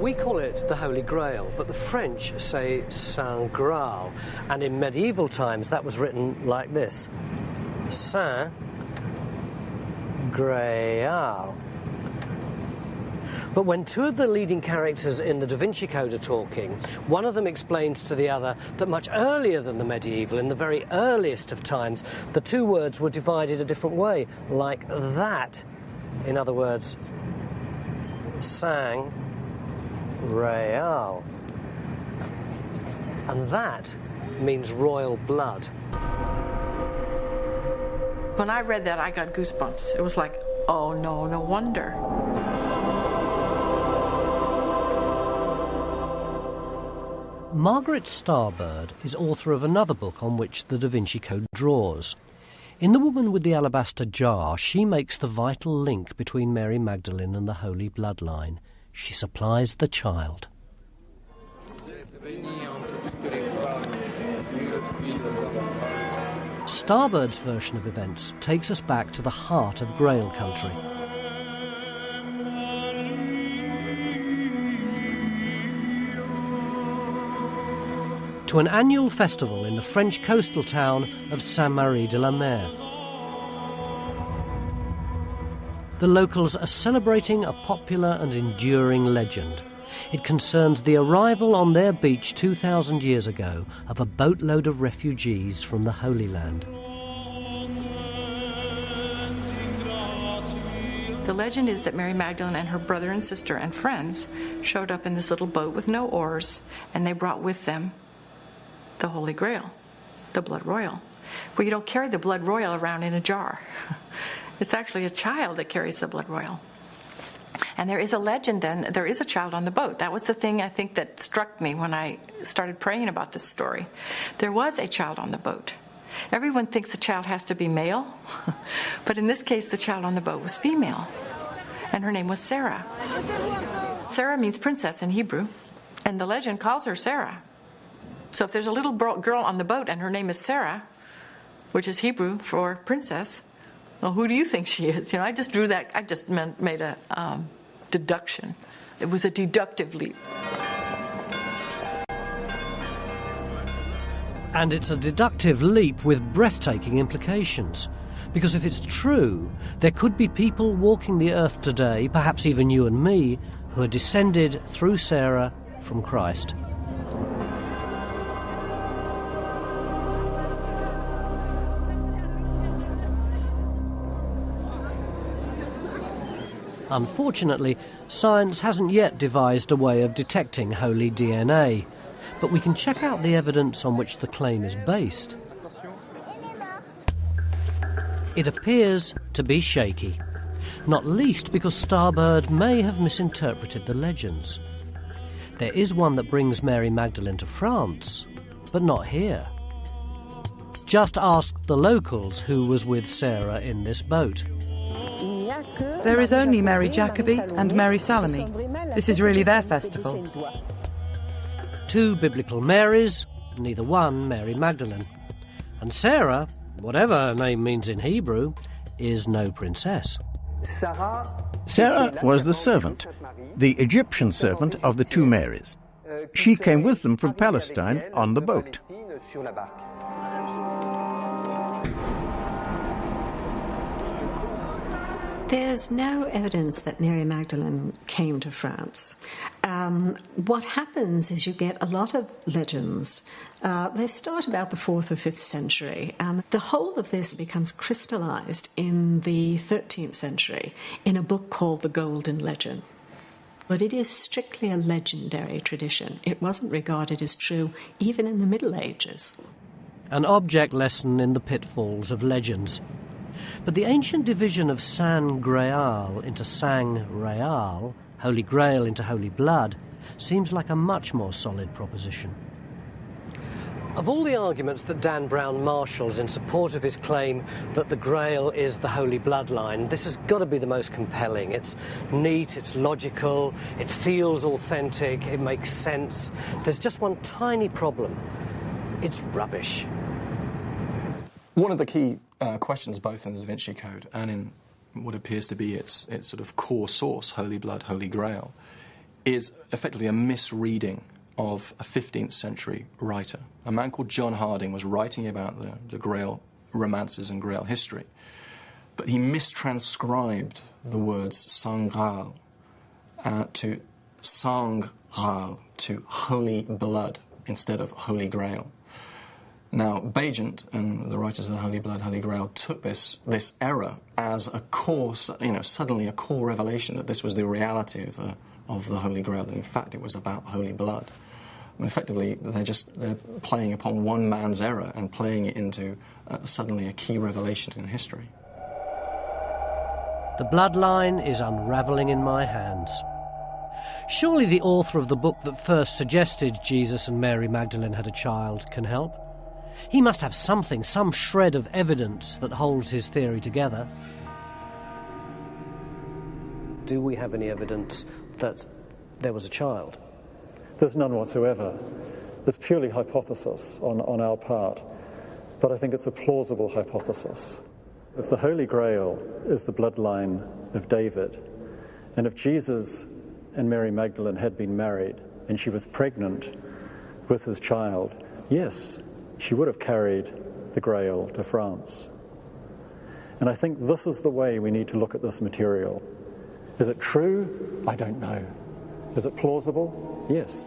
We call it the Holy Grail, but the French say Saint Graal, and in medieval times that was written like this: Saint Graal. But when two of the leading characters in the Da Vinci Code are talking, one of them explains to the other that much earlier than the medieval, in the very earliest of times, the two words were divided a different way, like that. In other words, Saint Real. And that means royal blood. When I read that, I got goosebumps. It was like, oh no, no wonder. Margaret Starbird is author of another book on which the Da Vinci Code draws. In The Woman with the Alabaster Jar, she makes the vital link between Mary Magdalene and the Holy Bloodline. She supplies the child. Starbird's version of events takes us back to the heart of Grail country. To an annual festival in the French coastal town of Saint-Marie-de-la-Mer. The locals are celebrating a popular and enduring legend. It concerns the arrival on their beach 2,000 years ago of a boatload of refugees from the Holy Land. The legend is that Mary Magdalene and her brother and sister and friends showed up in this little boat with no oars, and they brought with them the Holy Grail, the blood royal. Well, you don't carry the blood royal around in a jar. It's actually a child that carries the blood royal. And there is a legend then, there is a child on the boat. That was the thing I think that struck me when I started praying about this story. There was a child on the boat. Everyone thinks the child has to be male, but in this case the child on the boat was female. And her name was Sarah. Sarah means princess in Hebrew, and the legend calls her Sarah. So if there's a little girl on the boat and her name is Sarah, which is Hebrew for princess, well, who do you think she is? You know, I just drew that, made a deduction. It was a deductive leap. And it's a deductive leap with breathtaking implications. Because if it's true, there could be people walking the earth today, perhaps even you and me, who are descended through Sarah from Christ. Unfortunately, science hasn't yet devised a way of detecting holy DNA, but we can check out the evidence on which the claim is based. It appears to be shaky, not least because Starbird may have misinterpreted the legends. There is one that brings Mary Magdalene to France, but not here. Just ask the locals who was with Sarah in this boat. There is only Mary Jacobi and Mary Salome. This is really their festival. Two biblical Marys, neither one Mary Magdalene. And Sarah, whatever her name means in Hebrew, is no princess. Sarah was the servant, the Egyptian servant of the two Marys. She came with them from Palestine on the boat. There's no evidence that Mary Magdalene came to France. What happens is you get a lot of legends. They start about the 4th or 5th century, and the whole of this becomes crystallized in the 13th century in a book called The Golden Legend. But it is strictly a legendary tradition. It wasn't regarded as true even in the Middle Ages. An object lesson in the pitfalls of legends. But the ancient division of San Graal into Sang Real, Holy Grail into Holy Blood, seems like a much more solid proposition. Of all the arguments that Dan Brown marshals in support of his claim that the Grail is the Holy Bloodline, this has got to be the most compelling. It's neat, it's logical, it feels authentic, it makes sense. There's just one tiny problem. It's rubbish. One of the key questions, both in the Da Vinci Code and in what appears to be its sort of core source, Holy Blood, Holy Grail, is effectively a misreading of a 15th century writer. A man called John Harding was writing about the Grail romances and Grail history, but he mistranscribed the words Sang Graal to Sang Graal, to Holy Blood, instead of Holy Grail. Now, Bagent and the writers of the Holy Blood, Holy Grail took this error as a core, suddenly a core revelation that this was the reality of the Holy Grail, that in fact it was about Holy Blood. I mean, effectively, they're playing upon one man's error and playing it into suddenly a key revelation in history. The bloodline is unravelling in my hands. Surely the author of the book that first suggested Jesus and Mary Magdalene had a child can help. He must have something, some shred of evidence that holds his theory together. Do we have any evidence that there was a child? There's none whatsoever. It's purely hypothesis on our part, but I think it's a plausible hypothesis. If the Holy Grail is the bloodline of David, and if Jesus and Mary Magdalene had been married and she was pregnant with his child, yes, she would have carried the Grail to France. And I think this is the way we need to look at this material. Is it true? I don't know. Is it plausible? Yes.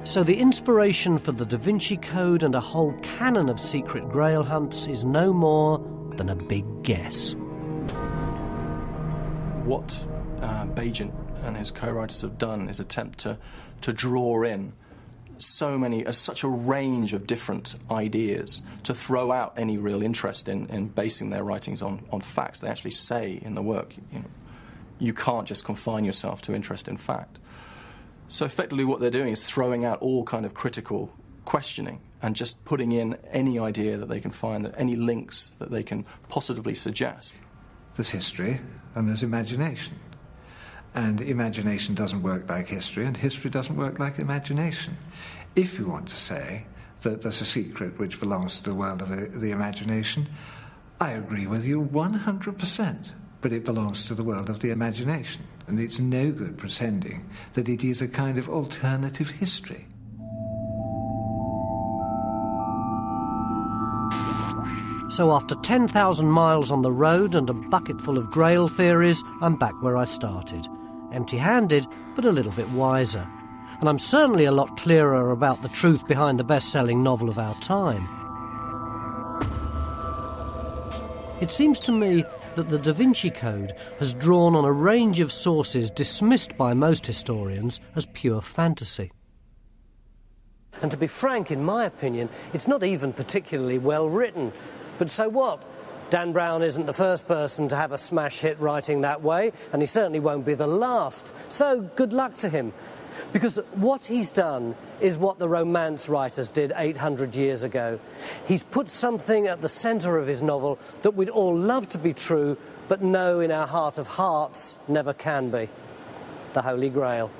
So the inspiration for the Da Vinci Code and a whole canon of secret Grail hunts is no more than a big guess. What Bagent and his co-writers have done is attempt to draw in such a range of different ideas, to throw out any real interest in basing their writings on facts. They actually say in the work, you can't just confine yourself to interest in fact. So effectively what they're doing is throwing out all kind of critical questioning and just putting in any idea that they can find, any links that they can possibly suggest. There's history and there's imagination. And imagination doesn't work like history, and history doesn't work like imagination. If you want to say that there's a secret which belongs to the world of the imagination, I agree with you 100%, but it belongs to the world of the imagination, and it's no good pretending that it is a kind of alternative history. So after 10,000 miles on the road and a bucket full of Grail theories, I'm back where I started. Empty-handed, but a little bit wiser. And I'm certainly a lot clearer about the truth behind the best-selling novel of our time. It seems to me that the Da Vinci Code has drawn on a range of sources dismissed by most historians as pure fantasy. And to be frank, in my opinion, it's not even particularly well written. But so what? Dan Brown isn't the first person to have a smash hit writing that way, and he certainly won't be the last. So good luck to him. Because what he's done is what the Romance writers did 800 years ago. He's put something at the centre of his novel that we'd all love to be true, but know in our heart of hearts never can be. The Holy Grail.